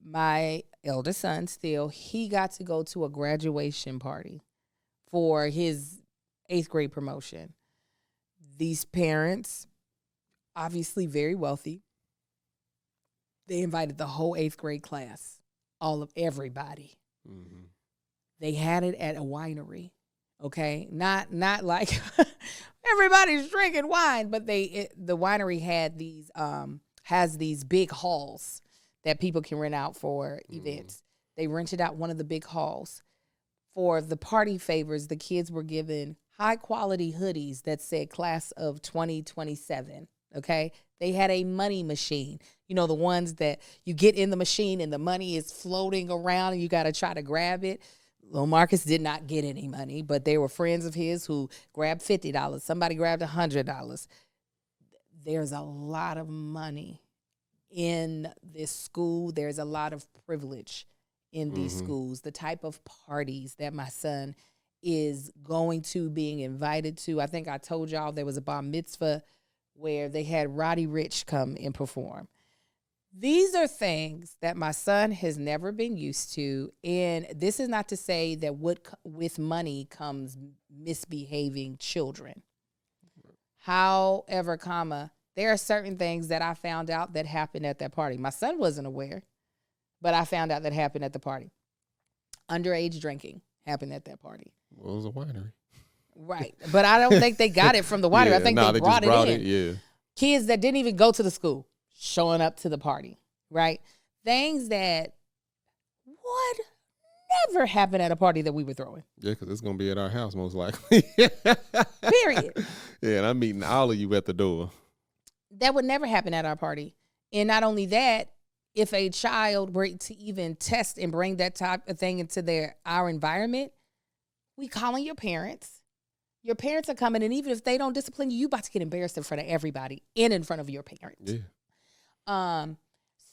My eldest son, still, he got to go to a graduation party for his 8th grade promotion. These parents, obviously very wealthy, they invited the whole 8th grade class, everybody. Mm-hmm. They had it at a winery, okay? Not like everybody's drinking wine, but the winery had has these big halls that people can rent out for events. They rented out one of the big halls. For the party favors, the kids were given high-quality hoodies that said class of 2027, okay? They had a money machine. You know, the ones that you get in the machine and the money is floating around and you got to try to grab it. Well, Marcus did not get any money, but they were friends of his who grabbed $50. Somebody grabbed $100. There's a lot of money in this school. There's a lot of privilege in these schools. The type of parties that my son is being invited to. I think I told y'all there was a bar mitzvah where they had Roddy Ricch come and perform. These are things that my son has never been used to. And this is not to say that with money comes misbehaving children. However, there are certain things that I found out that happened at that party. My son wasn't aware, but I found out that happened at the party. Underage drinking happened at that party. Well, it was a winery. Right. But I don't think they got it from the winery. I think they brought it in. Yeah. Kids that didn't even go to the school showing up to the party, right? Things that would never happen at a party that we were throwing. Yeah, because it's going to be at our house most likely. Period. Yeah, and I'm meeting all of you at the door. That would never happen at our party. And not only that, if a child were to even test and bring that type of thing into our environment, we calling your parents. Your parents are coming, and even if they don't discipline you, about to get embarrassed in front of everybody and in front of your parents. Yeah.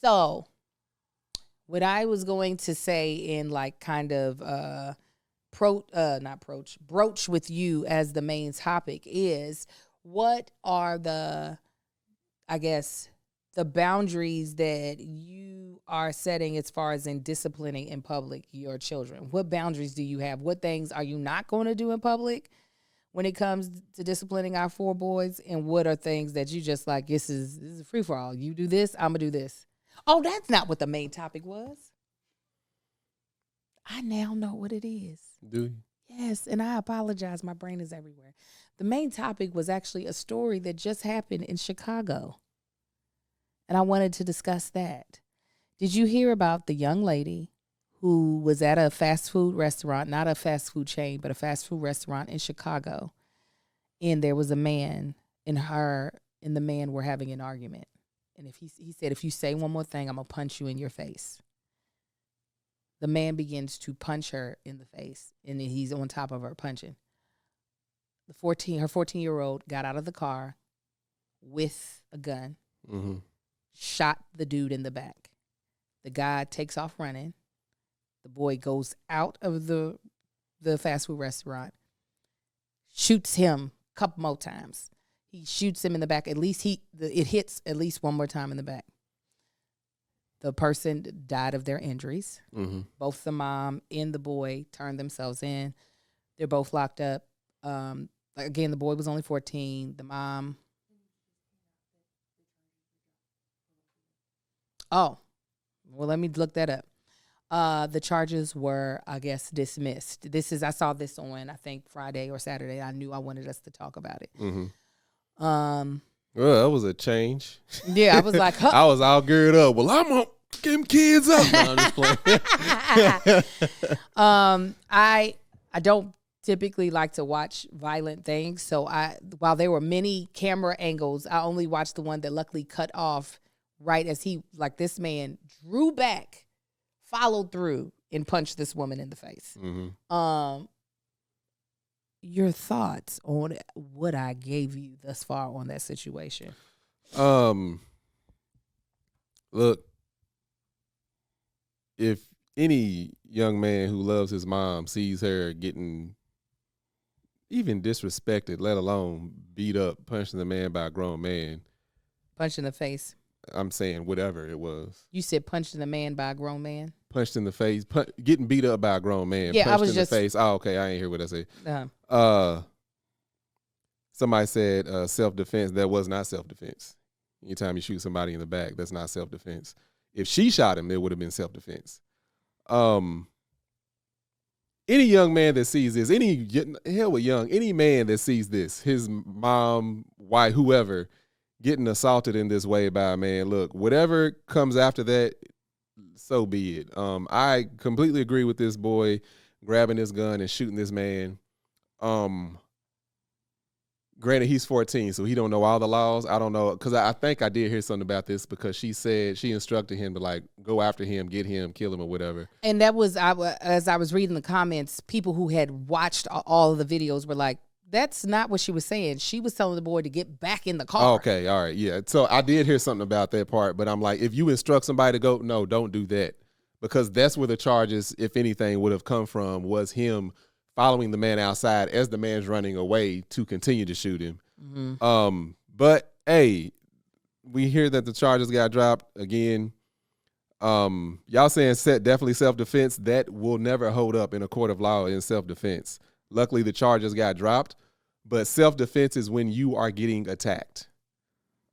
So what I was going to say in like kind of broach with you as the main topic is, what are the boundaries that you are setting as far as in disciplining in public your children? What boundaries do you have? What things are you not going to do in public when it comes to disciplining our 4 boys? And what are things that you just like, this is a free-for-all. You do this, I'm going to do this. Oh, that's not what the main topic was. I now know what it is. Do you? Yes, and I apologize. My brain is everywhere. The main topic was actually a story that just happened in Chicago. And I wanted to discuss that. Did you hear about the young lady who was at a fast food restaurant, not a fast food chain, but a fast food restaurant in Chicago? And there was a man and the man were having an argument. And he said, if you say one more thing, I'm going to punch you in your face. The man begins to punch her in the face, and then he's on top of her punching. Her 14-year-old got out of the car with a gun. Mm-hmm. Shot the dude in the back. The guy takes off running. The boy goes out of the fast food restaurant, shoots him a couple more times. He shoots him in the back. At least it hits at least one more time in the back. The person died of their injuries. Mm-hmm. Both the mom and the boy turned themselves in. They're both locked up. Again, the boy was only 14. The mom. Oh, well, let me look that up. The charges were, I guess, dismissed. I saw this on, I think, Friday or Saturday. I knew I wanted us to talk about it. Mm-hmm. Well, that was a change. Yeah, I was like, huh. I was all geared up. Well, I'm gonna get them kids up. No, I'm just playing. I don't typically like to watch violent things, so while there were many camera angles, I only watched the one that luckily cut off right as this man drew back, followed through, and punched this woman in the face. Mm-hmm. Your thoughts on what I gave you thus far on that situation? Look, if any young man who loves his mom sees her getting even disrespected, let alone beat up, punched the man by a grown man. Punched in the face. I'm saying whatever it was. You said punched in the man by a grown man? Punched in the face. Getting beat up by a grown man. Yeah, punched I was in just... the face. Oh, okay. I ain't hear what I said. Somebody said self-defense. That was not self-defense. Anytime you shoot somebody in the back, that's not self-defense. If she shot him, it would have been self-defense. Any young man that sees this, any man that sees this, his mom, wife, whoever, getting assaulted in this way by a man, look, whatever comes after that, so be it. I completely agree with this boy grabbing his gun and shooting this man. Granted, he's 14, so he don't know all the laws. I don't know, because I think I did hear something about this, because she said she instructed him to go after him, get him, kill him, or whatever. And that was, as I was reading the comments, people who had watched all of the videos were like, that's not what she was saying. She was telling the boy to get back in the car. Okay, all right, yeah. So I did hear something about that part, but I'm like, if you instruct somebody to go, no, don't do that, because that's where the charges, if anything, would have come from, was him following the man outside as the man's running away to continue to shoot him. Mm-hmm. But hey, we hear that the charges got dropped again. Y'all saying definitely self-defense. That will never hold up in a court of law in self-defense. Luckily, the charges got dropped, but self-defense is when you are getting attacked.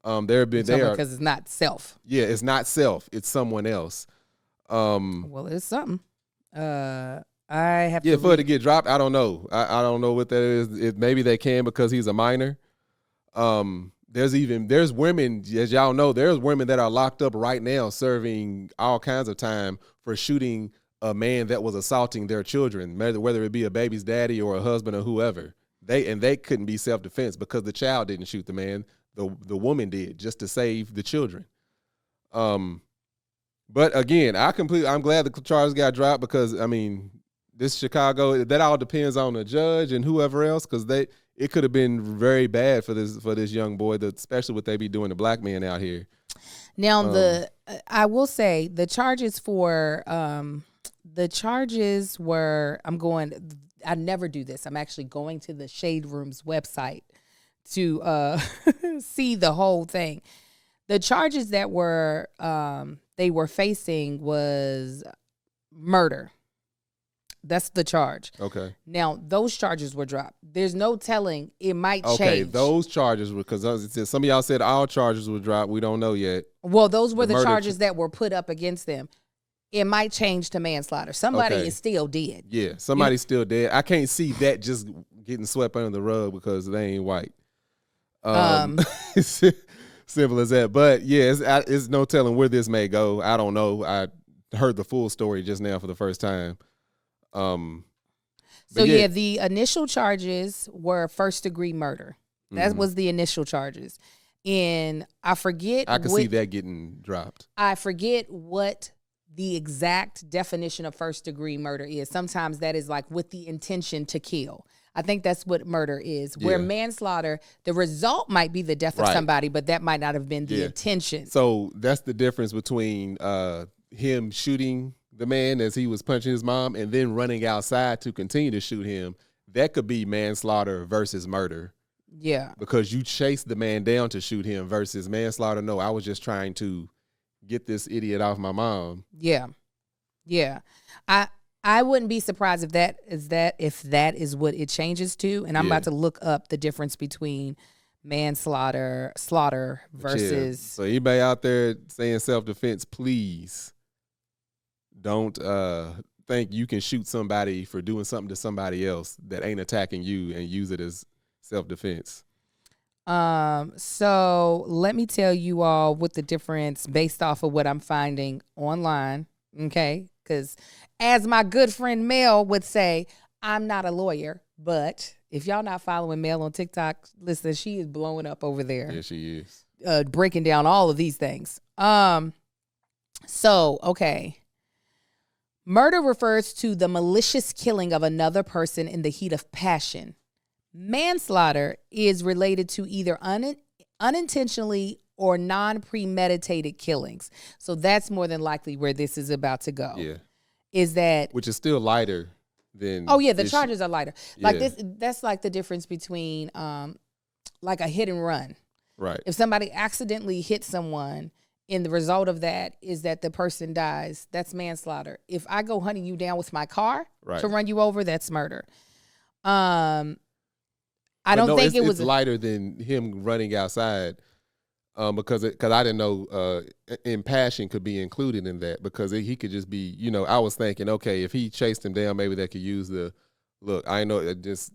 Because it's not self. Yeah, it's not self. It's someone else. Well, it's something. I have for it to get dropped, I don't know. I don't know what that is. Maybe they can because he's a minor. There's women, as y'all know, there's women that are locked up right now serving all kinds of time for shooting a man that was assaulting their children, whether it be a baby's daddy or a husband or whoever. They couldn't be self-defense because the child didn't shoot the man. The woman did, just to save the children. But again, I'm glad the charges got dropped, because I mean, this Chicago, that all depends on the judge and whoever else, because it could have been very bad for this young boy, especially what they be doing to black men out here. Now I will say the charges were, I never do this. I'm actually going to the Shade Room's website to see the whole thing. The charges that were they were facing was murder. That's the charge. Okay. Now, those charges were dropped. There's no telling. It might change. Okay, those charges were, because some of y'all said all charges were dropped. We don't know yet. Well, those were the charges that were put up against them. It might change to manslaughter. Somebody is still dead. Yeah, somebody's still dead. I can't see that just getting swept under the rug because they ain't white. Simple as that. But yeah, it's no telling where this may go. I don't know. I heard the full story just now for the first time. The initial charges were first-degree murder. That was the initial charges. And I forget. I can see that getting dropped. I forget what the exact definition of first-degree murder is. Sometimes that is like with the intention to kill. I think that's what murder is. Where manslaughter, the result might be the death of somebody, but that might not have been the intention. So that's the difference between him shooting the man as he was punching his mom and then running outside to continue to shoot him. That could be manslaughter versus murder. Yeah. Because you chased the man down to shoot him versus manslaughter. No, I was just trying to get this idiot off my mom. Yeah. Yeah. I wouldn't be surprised if that is what it changes to. And I'm about to look up the difference between slaughter versus. Yeah. So anybody out there saying self-defense, please don't think you can shoot somebody for doing something to somebody else that ain't attacking you and use it as self-defense. So let me tell you all what the difference based off of what I'm finding online. Okay. Because as my good friend Mel would say, I'm not a lawyer, but if y'all not following Mel on TikTok, listen, she is blowing up over there. Yeah, she is. Breaking down all of these things. So, okay. Murder refers to the malicious killing of another person in the heat of passion. Manslaughter is related to either unintentionally or non-premeditated killings. So that's more than likely where this is about to go. Yeah. Is that... Which is still lighter than... Oh, yeah, the charges are lighter. Like that's like the difference between like a hit and run. Right. If somebody accidentally hits someone and the result of that is that the person dies, that's manslaughter. If I go hunting you down with my car to run you over, that's murder. I don't think it was lighter than him running outside, because I didn't know impassion could be included in that, because he could just be, I was thinking, okay, if he chased him down, maybe they could use the look. I know it just,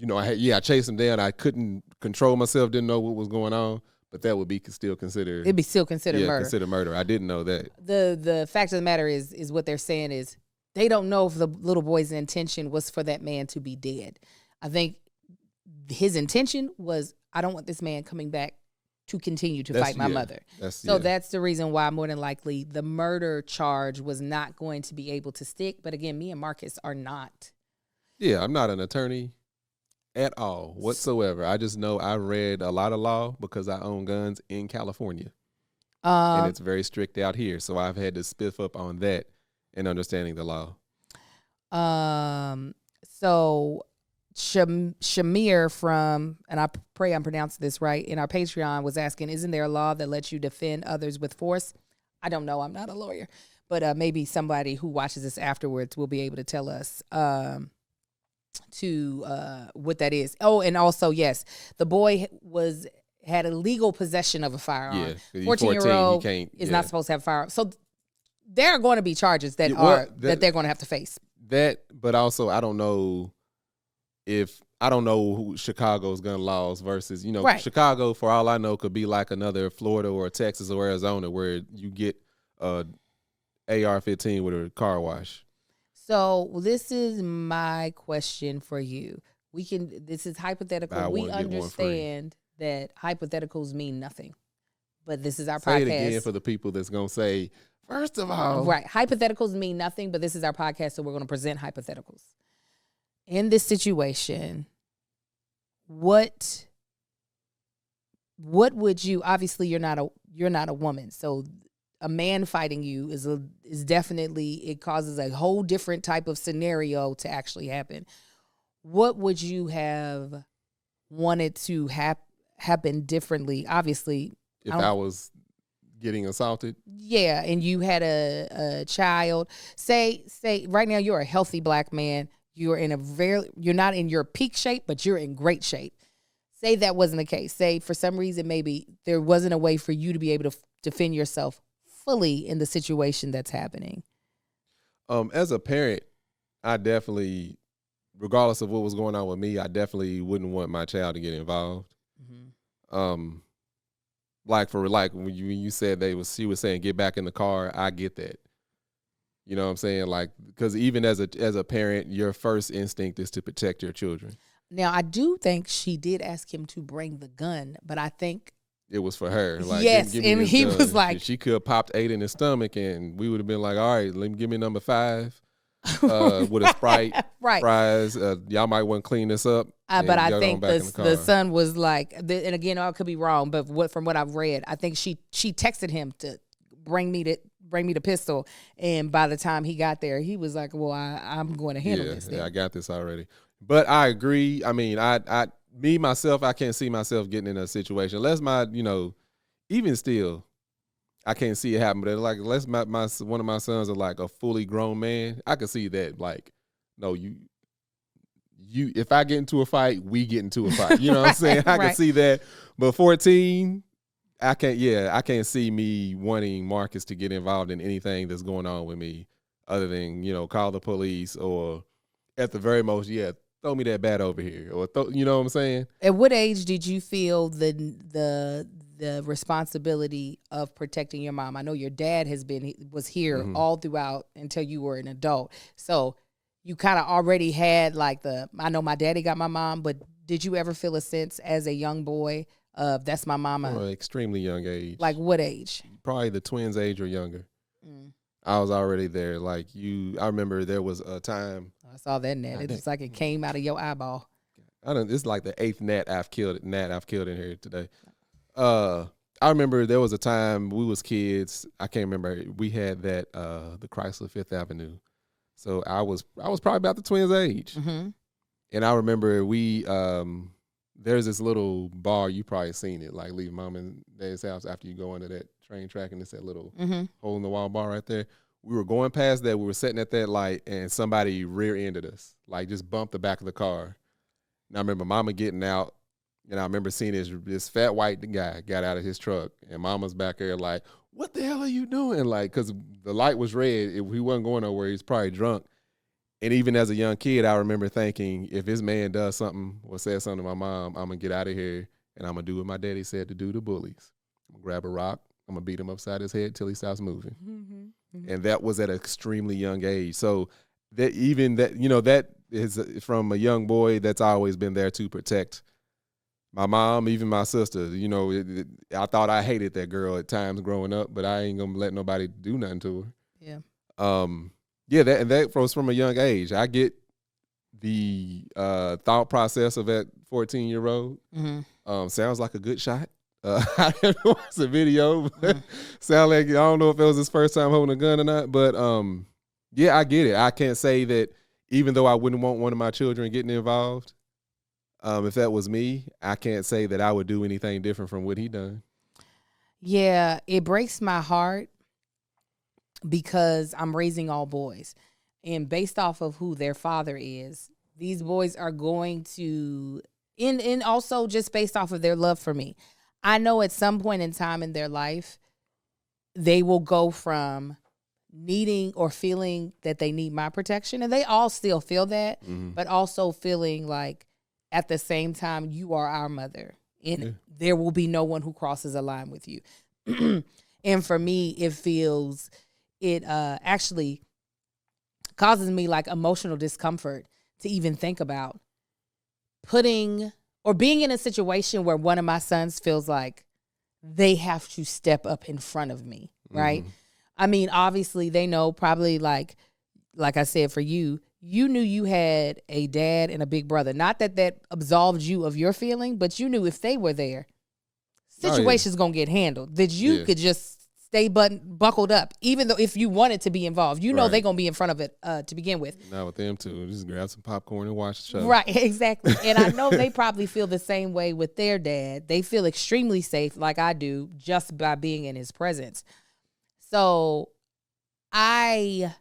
I chased him down. I couldn't control myself, didn't know what was going on, but that would be still considered. It'd be still considered murder. Considered murder. I didn't know that. The fact of the matter is what they're saying is they don't know if the little boy's intention was for that man to be dead. I think his intention was, I don't want this man coming back to continue to fight my mother. That's the reason why more than likely the murder charge was not going to be able to stick. But again, me and Marcus are not. Yeah, I'm not an attorney at all whatsoever. I just know I read a lot of law because I own guns in California. And it's very strict out here. So I've had to spiff up on that and understanding the law. So Shamir from, and I pray I'm pronouncing this right, in our Patreon was asking, isn't there a law that lets you defend others with force? I don't know. I'm not a lawyer. But maybe somebody who watches this afterwards will be able to tell us what that is. Oh, and also, yes, the boy had a legal possession of a firearm. Yeah, 14-year-old is not supposed to have a firearm. So there are going to be charges that they're going to have to face. That, but also I don't know who Chicago's gun laws versus, Chicago, for all I know, could be like another Florida or Texas or Arizona where you get AR-15 with a car wash. So this is my question for you. This is hypothetical. We understand that hypotheticals mean nothing, but this is our podcast. Say it again for the people that's going to say, first of all. Right. Hypotheticals mean nothing, but this is our podcast, so we're going to present hypotheticals. In this situation, what would you, obviously you're not a woman, so a man fighting you is definitely, it causes a whole different type of scenario to actually happen. What would you have wanted to happen differently? Obviously, if I was getting assaulted. Yeah, and you had a child. Say right now you're a healthy black man. You're not in your peak shape, but you're in great shape. Say that wasn't the case. Say for some reason maybe there wasn't a way for you to be able to defend yourself fully in the situation that's happening. As a parent, I definitely, regardless of what was going on with me, I definitely wouldn't want my child to get involved. Mm-hmm. Like when you said she was saying get back in the car, I get that. You know what I'm saying? Like, because even as a parent, your first instinct is to protect your children. Now, I do think she did ask him to bring the gun, but I think it was for her. Like, yes, and he was like, she could have popped 8 in his stomach, and we would have been like, all right, give me number 5 with a Sprite, right? Fries. Y'all might want to clean this up. But I think the son was like, and again, I could be wrong, but from what I've read, I think she texted him to bring me the pistol, and by the time he got there, he was like, well, I'm going to handle this. Yeah, I got this already. But I agree. I mean, me myself, I can't see myself getting in a situation unless even still, I can't see it happen. But like, unless one of my sons are like a fully grown man, I can see that. Like, no, you. If I get into a fight, we get into a fight. You know what I'm saying? I can see that. But 14, I can't see me wanting Marcus to get involved in anything that's going on with me, other than call the police or, at the very most, throw me that bat over here, or you know what I'm saying? At what age did you feel the responsibility of protecting your mom? I know your dad was here all throughout until you were an adult. So you kind of already had like I know my daddy got my mom, but did you ever feel a sense as a young boy of that's my mama? Or extremely young age. Like what age? Probably the twins' age or younger. I was already there. Like I remember there was a time. I saw that gnat. It's like it came out of your eyeball. It's like the 8th gnat I've killed in here today. I remember there was a time we was kids. I can't remember. We had that the Chrysler 5th Avenue. So I was probably about the twins' age. And I remember there's this little bar, you probably seen it, like leave mom and dad's house after you go into that train track, and it's that little hole in the wall bar right there. We were going past that. We were sitting at that light, and somebody rear-ended us, like just bumped the back of the car. And I remember mama getting out, and I remember seeing this fat white guy got out of his truck, and mama's back there like, what the hell are you doing? Like, because the light was red. He wasn't going nowhere. He was probably drunk. And even as a young kid, I remember thinking, if this man does something or says something to my mom, I'm going to get out of here, and I'm going to do what my daddy said to do to bullies. I'm going to grab a rock. I'm going to beat him upside his head till he stops moving. And that was at an extremely young age. So that is from a young boy that's always been there to protect my mom, even my sister. I thought I hated that girl at times growing up, but I ain't gonna let nobody do nothing to her. That was from a young age. I get the thought process of that 14-year-old. Sounds like a good shot. I haven't watched the video, but sound like I don't know if it was his first time holding a gun or not. But I get it. I can't say that even though I wouldn't want one of my children getting involved. If that was me, I can't say that I would do anything different from what he done. Yeah, it breaks my heart because I'm raising all boys. And based off of who their father is, these boys are going to, and also just based off of their love for me. I know at some point in time in their life, they will go from needing or feeling that they need my protection. And they all still feel that, but also feeling like, at the same time, you are our mother, and there will be no one who crosses a line with you. And for me, it actually causes me like emotional discomfort to even think about putting or being in a situation where one of my sons feels like they have to step up in front of me, right? I mean, obviously they know probably like I said, for you, you knew you had a dad and a big brother. Not that absolved you of your feeling, but you knew if they were there, situation's going to get handled. That you could just stay buckled up, even though if you wanted to be involved. You know they're going to be in front of it to begin with. Not with them, too. Just grab some popcorn and watch the show. Right, exactly. And I know they probably feel the same way with their dad. They feel extremely safe, like I do, just by being in his presence. So I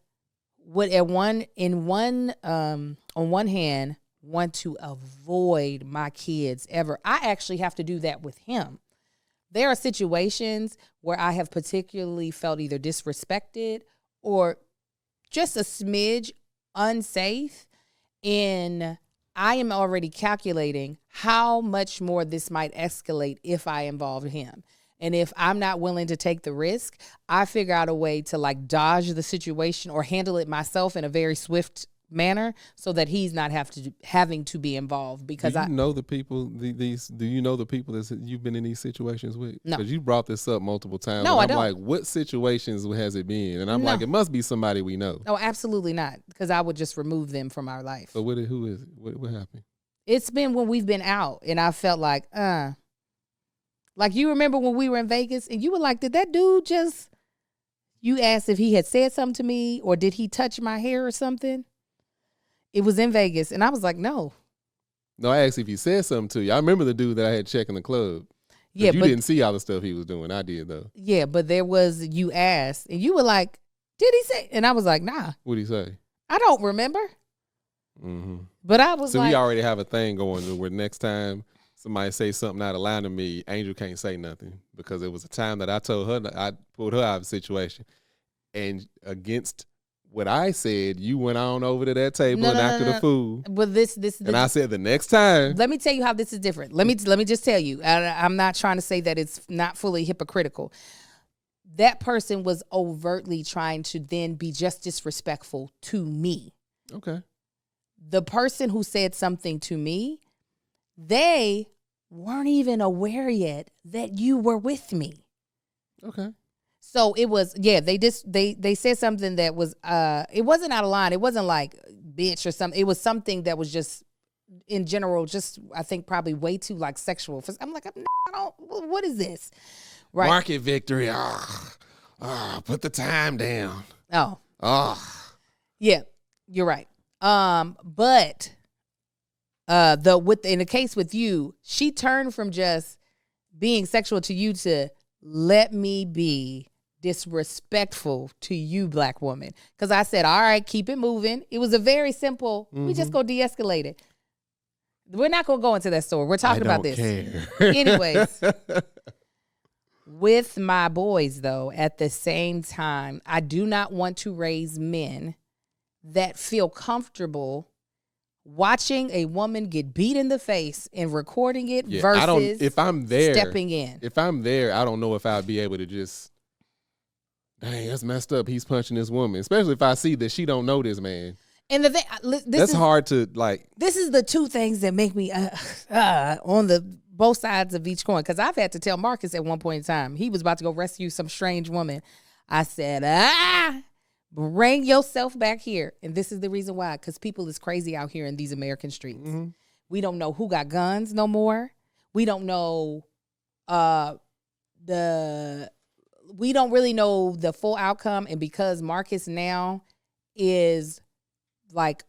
would on one hand want to avoid my kids ever. I actually have to do that with him. There are situations where I have particularly felt either disrespected or just a smidge unsafe, and I am already calculating how much more this might escalate if I involve him. And if I'm not willing to take the risk, I figure out a way to like dodge the situation or handle it myself in a very swift manner so that he's not having to be involved. Because do you know the people do you know the people that you've been in these situations with? No. Because you brought this up multiple times. No, I don't. I'm like, what situations has it been? And I'm like, it must be somebody we know. No, absolutely not. Because I would just remove them from our life. So who is it? What happened? It's been when we've been out and I felt like, like you remember when we were in Vegas and you were like, did that dude just, you asked if he had said something to me or did he touch my hair or something? It was in Vegas and I was like, no. No, I asked if he said something to you. I remember the dude that I had checked in the club. Yeah, you but didn't see all the stuff he was doing. I did though. yeah, but there was, you asked and you were like, did he say? And I was like, nah, What'd he say? I don't remember. Mm-hmm. But I was So like, we already have a thing going where next time somebody say something out of line to me, Angel can't say nothing because it was a time that I told her, I pulled her out of the situation, and against what I said, you went on over to that table and acted a fool. But this, And I said the next time. let me tell you how this is different. Let me just tell you. I'm not trying to say that it's not fully hypocritical. That person was overtly trying to then be just disrespectful to me. Okay. The person who said something to me, they weren't even aware yet that you were with me. Okay. So it was, yeah, they said something that was, it wasn't out of line. It wasn't like bitch or something. It was something that was just in general, just, I think probably way too like sexual. I'm like, what is this? Right. Market victory. Put the time down. Yeah, you're right. But in the case with you, she turned from just being sexual to you to let me be disrespectful to you, black woman. Because I said, all right, keep it moving. It was a very simple, we just go de-escalate it. We're not going to go into that story. We're talking about this. Care. Anyways, with my boys, though, at the same time, I do not want to raise men that feel comfortable watching a woman get beat in the face and recording it versus if I'm there, stepping in. If I'm there, I don't know if I'd be able to just, dang, that's messed up. He's punching this woman, especially if I see that she don't know this man. And the thing, that's hard to like. This is the two things that make me on the both sides of each coin. Because I've had to tell Marcus at one point in time, he was about to go rescue some strange woman. I said, bring yourself back here. And this is the reason why. Because people is crazy out here in these American streets. Mm-hmm. We don't know who got guns no more. We don't know we don't really know the full outcome. And because Marcus now is like,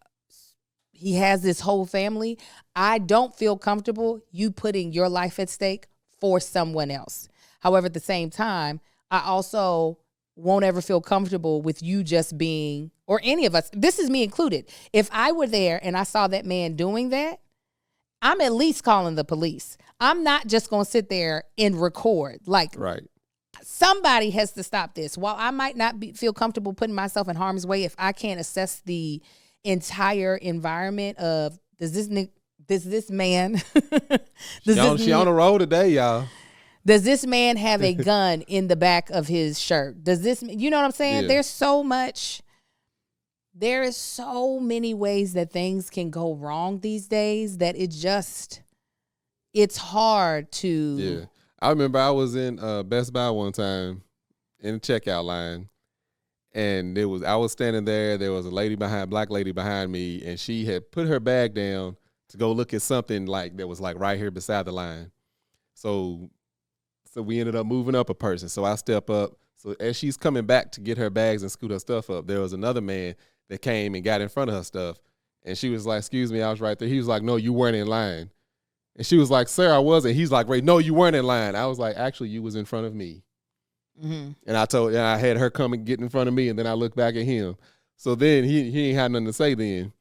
he has this whole family, I don't feel comfortable you putting your life at stake for someone else. However, at the same time, I also won't ever feel comfortable with you just being, or any of us, this is me included. If I were there and I saw that man doing that, I'm at least calling the police. I'm not just going to sit there and record. Like, right. Somebody has to stop this. While I might not feel comfortable putting myself in harm's way, if I can't assess the entire environment of, does this man she on the road today, y'all. Does this man have a gun in the back of his shirt? Does this, you know what I'm saying? Yeah. There is so many ways that things can go wrong these days that it's hard to. Yeah. I remember I was in Best Buy one time in the checkout line, and I was standing there. There was a black lady behind me, and she had put her bag down to go look at something like that was like right here beside the line. So we ended up moving up a person. So I step up. So as she's coming back to get her bags and scoot her stuff up, there was another man that came and got in front of her stuff. And she was like, excuse me, I was right there. He was like, no, you weren't in line. And she was like, sir, I wasn't. He's like, wait, no, you weren't in line. I was like, actually, you was in front of me. Mm-hmm. And I had her come and get in front of me, and then I looked back at him. So then he ain't had nothing to say then.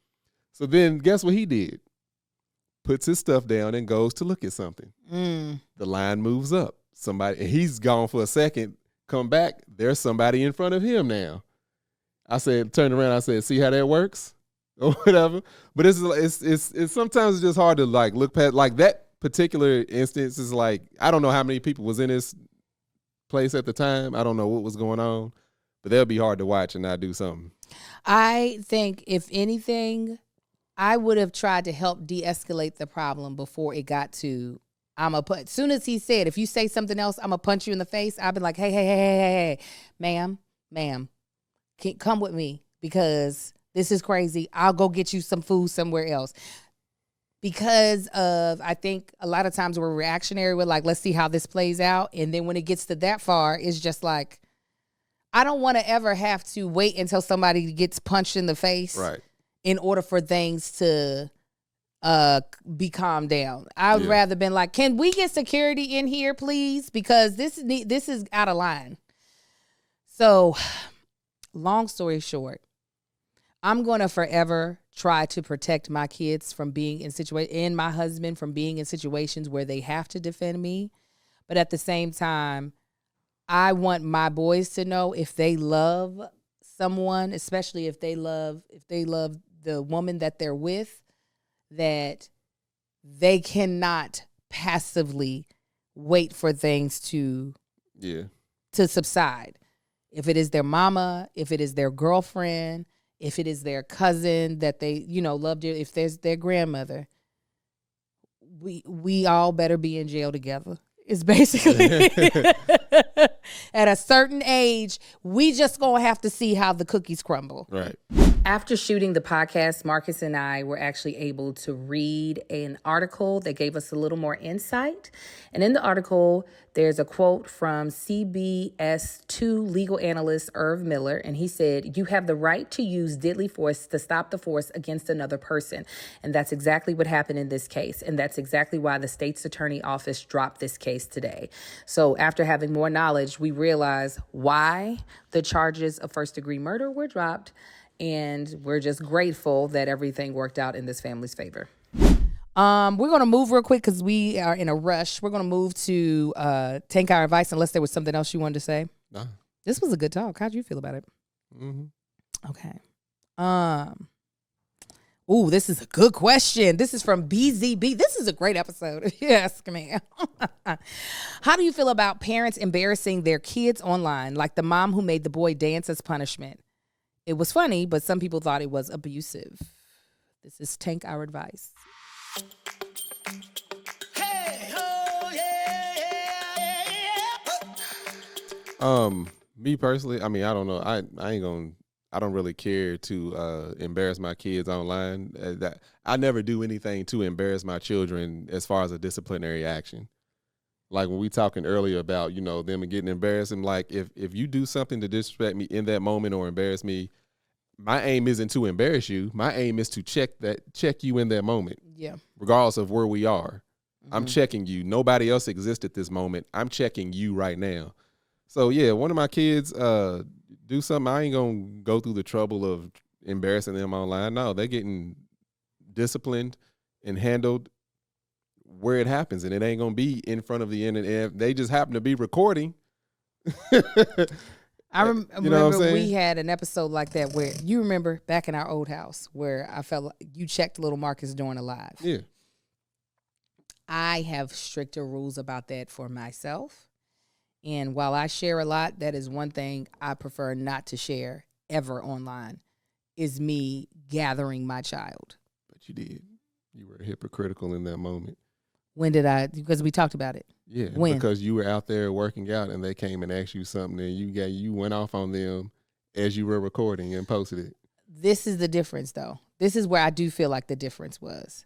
So then guess what he did? Puts his stuff down and goes to look at something. Mm. The line moves up. And he's gone for a second, come back, there's somebody in front of him now. I said, turned around, I said, see how that works? Or whatever. But it's sometimes it's just hard to like look past, like that particular instance is like, I don't know how many people was in this place at the time. I don't know what was going on, but they'll be hard to watch and not do something. I think if anything, I would have tried to help de-escalate the problem before it got to, as soon as he said, if you say something else, I'm going to punch you in the face. I've been like, hey, ma'am, come with me because this is crazy. I'll go get you some food somewhere else. Because of, I think a lot of times we're reactionary. We're like, let's see how this plays out. And then when it gets to that far, it's just like, I don't want to ever have to wait until somebody gets punched in the face. Right. In order for things to be calmed down. I would rather been like, can we get security in here, please? Because this is out of line. So, long story short, I'm going to forever try to protect my kids from being and my husband from being in situations where they have to defend me. But at the same time, I want my boys to know if they love someone, especially if they love the woman that they're with, that they cannot passively wait for things to subside. If it is their mama, if it is their girlfriend, if it is their cousin that they, love, if there's their grandmother, we all better be in jail together. It's basically at a certain age, we just gonna have to see how the cookies crumble. Right. After shooting the podcast, Marcus and I were actually able to read an article that gave us a little more insight. And in the article, there's a quote from CBS2 legal analyst Irv Miller. And he said, "You have the right to use deadly force to stop the force against another person." And that's exactly what happened in this case. And that's exactly why the state's attorney office dropped this case today. So after having more knowledge, we realized why the charges of first-degree murder were dropped. And we're just grateful that everything worked out in this family's favor. We're going to move real quick because we are in a rush. We're going to move to Take Our Advice, unless there was something else you wanted to say. Nah. This was a good talk. How'd you feel about it? Mm-hmm. Okay. Ooh, this is a good question. This is from BZB. This is a great episode, if you ask me. How do you feel about parents embarrassing their kids online, like the mom who made the boy dance as punishment? It was funny, but some people thought it was abusive. This is Take Our Advice. Hey, oh, yeah. Me personally, I mean, I don't know. I don't really care to embarrass my kids online. That I never do anything to embarrass my children as far as a disciplinary action. Like when we talking earlier about, them getting embarrassed, and like if you do something to disrespect me in that moment or embarrass me, my aim isn't to embarrass you. My aim is to check you in that moment. Yeah. Regardless of where we are. Mm-hmm. I'm checking you. Nobody else exists at this moment. I'm checking you right now. So yeah, one of my kids do something, I ain't gonna go through the trouble of embarrassing them online. No, they're getting disciplined and handled where it happens, and it ain't gonna be in front of the internet. They just happen to be recording. I remember we had an episode like that where you remember back in our old house where I felt like you checked little Marcus during a live. Yeah. I have stricter rules about that for myself. And while I share a lot, that is one thing I prefer not to share ever online is me gathering my child. But you did. You were hypocritical in that moment. When did I? Because we talked about it. Yeah, when? Because you were out there working out and they came and asked you something and you went off on them as you were recording and posted it. This is the difference, though. This is where I do feel like the difference was.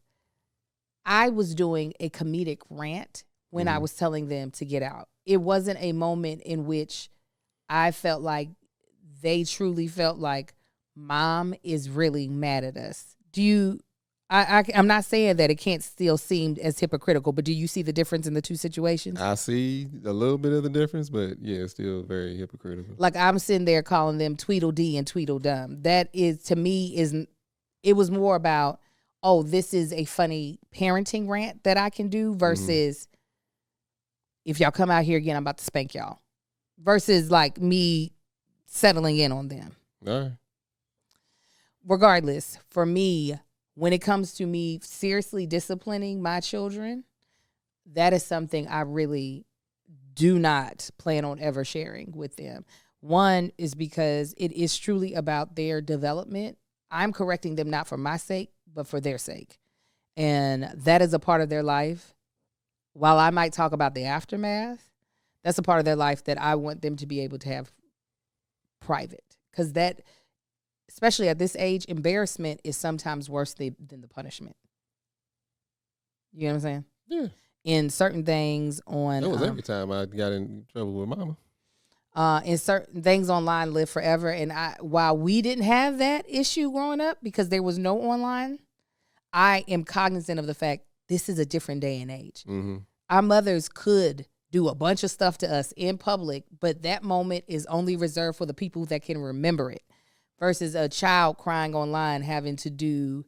I was doing a comedic rant when I was telling them to get out. It wasn't a moment in which I felt like they truly felt like Mom is really mad at us. I'm not saying that it can't still seem as hypocritical, but do you see the difference in the two situations? I see a little bit of the difference, but yeah, it's still very hypocritical. Like I'm sitting there calling them Tweedledee and Tweedledum. That is, to me, it was more about, oh, this is a funny parenting rant that I can do versus if y'all come out here again, I'm about to spank y'all. Versus like me settling in on them. All right. Regardless, for me, when it comes to me seriously disciplining my children, that is something I really do not plan on ever sharing with them. One is because it is truly about their development. I'm correcting them not for my sake, but for their sake. And that is a part of their life. While I might talk about the aftermath, that's a part of their life that I want them to be able to have private. Because that, especially at this age, embarrassment is sometimes worse than the punishment. You know what I'm saying? Yeah. In certain things on... That was every time I got in trouble with Mama. In certain things online live forever. And while we didn't have that issue growing up because there was no online, I am cognizant of the fact this is a different day and age. Mm-hmm. Our mothers could do a bunch of stuff to us in public, but that moment is only reserved for the people that can remember it, versus a child crying online having to do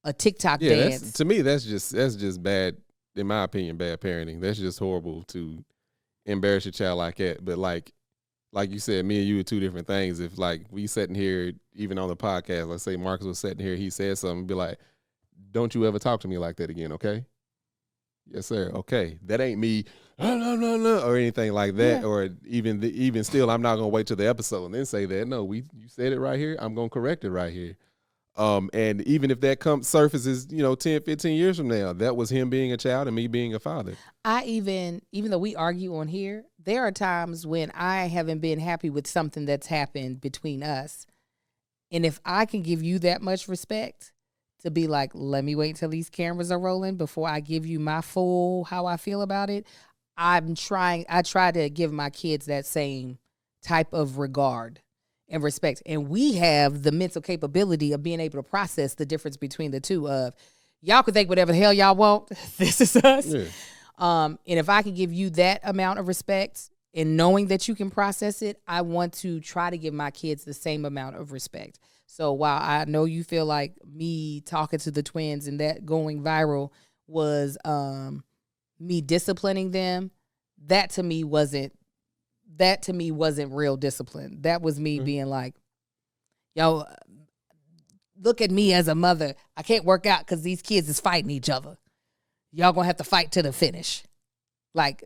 a TikTok dance. To me, that's just bad, in my opinion, bad parenting. That's just horrible to embarrass your child like that. But like you said, me and you are two different things. If like we sitting here, even on the podcast, let's say Marcus was sitting here, he said something, be like, don't you ever talk to me like that again, okay? Yes, sir. Okay. That ain't me, no, or anything like that. Yeah. Or even still, I'm not going to wait till the episode and then say that. No, you said it right here. I'm going to correct it right here. And even if that surfaces, 10, 15 years from now, that was him being a child and me being a father. Even though we argue on here, there are times when I haven't been happy with something that's happened between us. And if I can give you that much respect to be like, let me wait until these cameras are rolling before I give you my full how I feel about it, I try to give my kids that same type of regard and respect. And we have the mental capability of being able to process the difference between the two of, y'all can think whatever the hell y'all want. This is us. Yeah. And if I can give you that amount of respect and knowing that you can process it, I want to try to give my kids the same amount of respect. So while I know you feel like me talking to the twins and that going viral was me disciplining them, that to me wasn't real discipline. That was me being like, yo, look at me as a mother. I can't work out because these kids is fighting each other. Y'all gonna have to fight to the finish. Like,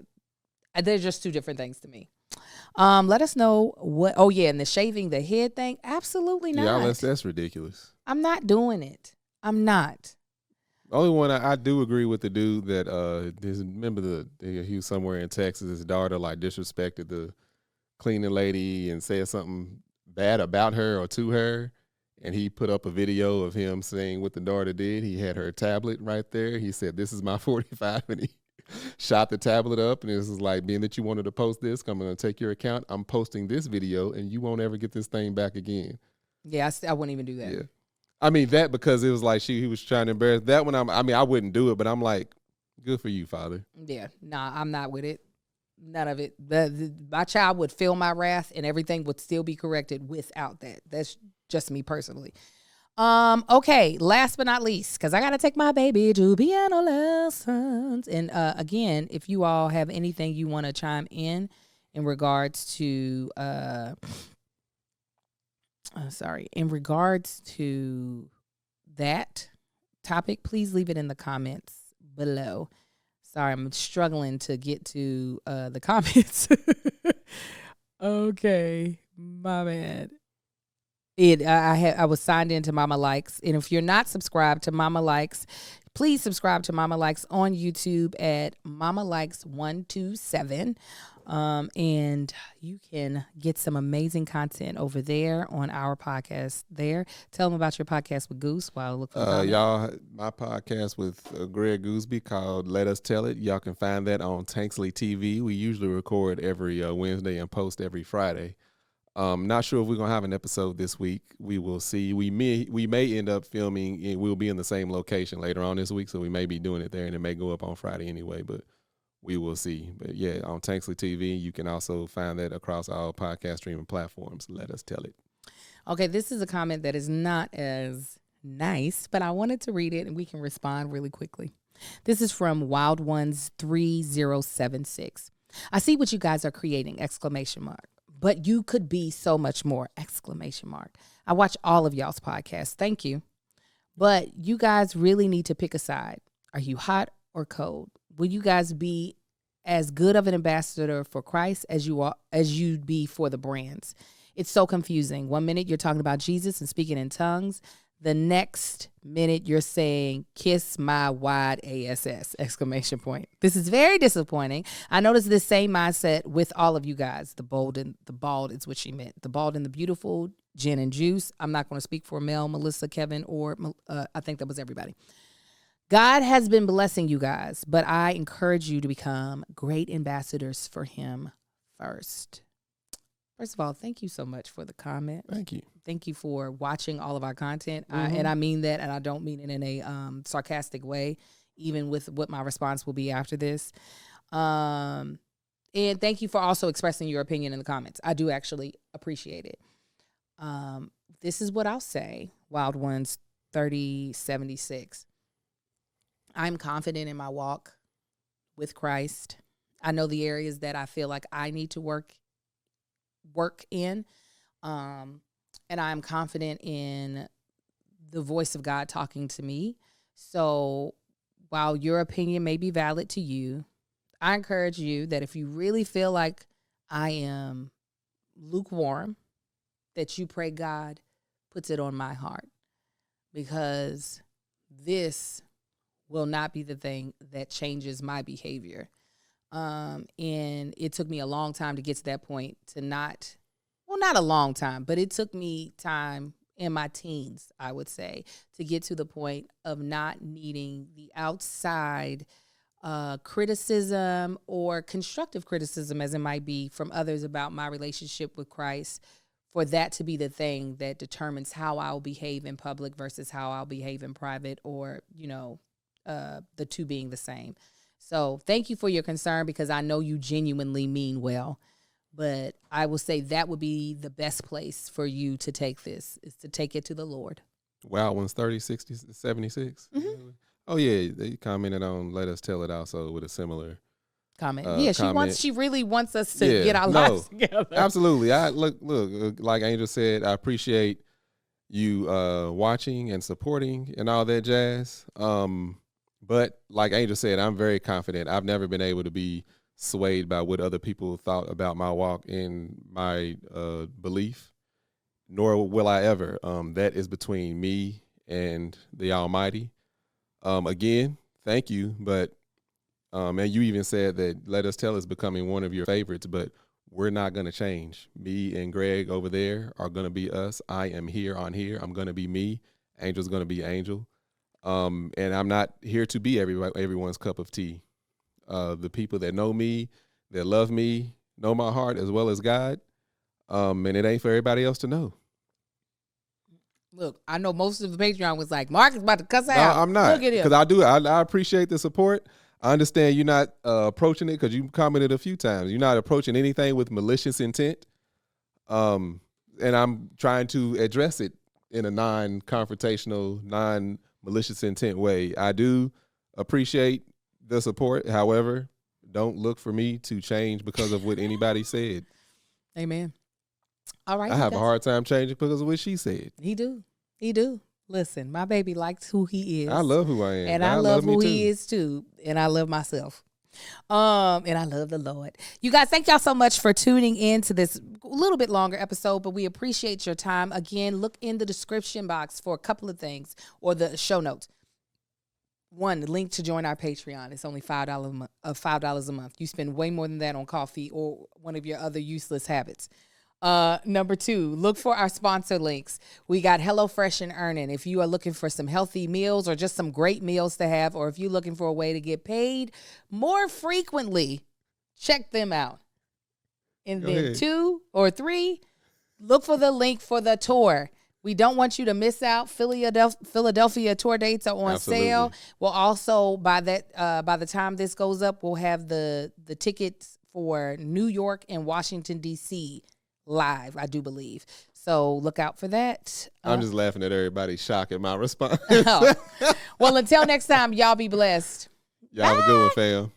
they're just two different things to me. Let us know what. Oh yeah, and the shaving the head thing. Absolutely not. Yeah, that's ridiculous. I'm not doing it. I'm not. The only one I do agree with the dude that remember he was somewhere in Texas. His daughter like disrespected the cleaning lady and said something bad about her or to her, and he put up a video of him saying what the daughter did. He had her tablet right there. He said, "This is my 45," and he shot the tablet up, and it was like, being that you wanted to post this, I'm going to take your account. I'm posting this video, and you won't ever get this thing back again. Yeah, I wouldn't even do that. Yeah, I mean that because it was like he was trying to embarrass that one. I wouldn't do it, but I'm like, good for you, father. Yeah, nah, I'm not with it. None of it. My child would feel my wrath, and everything would still be corrected without that. That's just me personally. Okay, last but not least, because I got to take my baby to piano lessons. And again, if you all have anything you want to chime in regards to, in regards to that topic, please leave it in the comments below. Sorry, I'm struggling to get to the comments. Okay, my bad. I was signed into Mama Likes, and if you're not subscribed to Mama Likes, please subscribe to Mama Likes on YouTube at Mama Likes 127, and you can get some amazing content over there on our podcast. There, tell them about your podcast with Goose while I look for y'all. My podcast with Greg Gooseby called "Let Us Tell It." Y'all can find that on Tanksley TV. We usually record every Wednesday and post every Friday. Not sure if we're gonna have an episode this week. We will see. We may end up filming, and we'll be in the same location later on this week, so we may be doing it there, and it may go up on Friday anyway. But we will see. But yeah, on Tanksley TV, you can also find that across all podcast streaming platforms. Let us tell it. Okay, this is a comment that is not as nice, but I wanted to read it, and we can respond really quickly. This is from Wild Ones 3076. I see what you guys are creating! ! But you could be so much more! ! I watch all of y'all's podcasts. Thank you. But you guys really need to pick a side. Are you hot or cold? Will you guys be as good of an ambassador for Christ as you'd be for the brands? It's so confusing. 1 minute you're talking about Jesus and speaking in tongues. The next minute you're saying, "Kiss my wide ass!" ! This is very disappointing. I noticed this same mindset with all of you guys. The bald is what she meant. The bald and the beautiful, Jen and Juice. I'm not going to speak for Mel, Melissa, Kevin, or I think that was everybody. God has been blessing you guys, but I encourage you to become great ambassadors for him first. First of all, thank you so much for the comment. Thank you. Thank you for watching all of our content. And I mean that, and I don't mean it in a sarcastic way, even with what my response will be after this. And thank you for also expressing your opinion in the comments. I do actually appreciate it. This is what I'll say, Wild Ones 3076. I'm confident in my walk with Christ. I know the areas that I feel like I need to work in. And I'm confident in the voice of God talking to me. So while your opinion may be valid to you, I encourage you that if you really feel like I am lukewarm, that you pray God puts it on my heart, because this will not be the thing that changes my behavior. And it took me a long time to get to that point, to not a long time, but it took me time in my teens, I would say, to get to the point of not needing the outside criticism or constructive criticism, as it might be, from others about my relationship with Christ, for that to be the thing that determines how I'll behave in public versus how I'll behave in private, or, the two being the same. So thank you for your concern, because I know you genuinely mean well. But I will say that would be the best place for you to take this, is to take it to the Lord. Wild Ones 30, 60, 76. Mm-hmm. Oh, yeah. They commented on Let Us Tell It also with a similar comment. comment. She really wants us to get our lives together. Absolutely. Look, like Angel said, I appreciate you watching and supporting and all that jazz. But like Angel said, I'm very confident. I've never been able to be swayed by what other people thought about my walk and my belief, nor will I ever. That is between me and the Almighty. Again, thank you. But and you even said that Let Us Tell is becoming one of your favorites, but we're not going to change. Me and Greg over there are going to be us. I am here on here. I'm going to be me. Angel's going to be Angel. And I'm not here to be everyone's cup of tea. The people that know me, that love me, know my heart as well as God. And it ain't for everybody else to know. Look, I know most of the Patreon was like, Mark is about to cuss out. No, I'm not. Look at him. Because I appreciate the support. I understand you're not approaching it, because you commented a few times. You're not approaching anything with malicious intent. And I'm trying to address it in a non-confrontational, non-malicious intent way. I do appreciate the support. However, don't look for me to change because of what anybody said. Amen. All right. I have a hard time changing because of what she said. He do. Listen, my baby likes who he is. I love who I am. And I love who he is too. And I love myself. And I love the Lord. You guys, thank y'all so much for tuning in to this little bit longer episode, but we appreciate your time. Again, look in the description box for a couple of things, or the show notes. One, the link to join our Patreon. It's only $5 a month. You spend way more than that on coffee or one of your other useless habits. Number two, look for our sponsor links. We got HelloFresh and EarnIt. If you are looking for some healthy meals or just some great meals to have, or if you're looking for a way to get paid more frequently, check them out. And then 2 or 3, look for the link for the tour. We don't want you to miss out. Philadelphia tour dates are on sale. We'll also, by the time this goes up, we'll have the tickets for New York and Washington, D.C. live, I do believe. So look out for that. I'm just laughing at everybody's shock at my response. Well, until next time, y'all be blessed. Y'all have a good one, fam.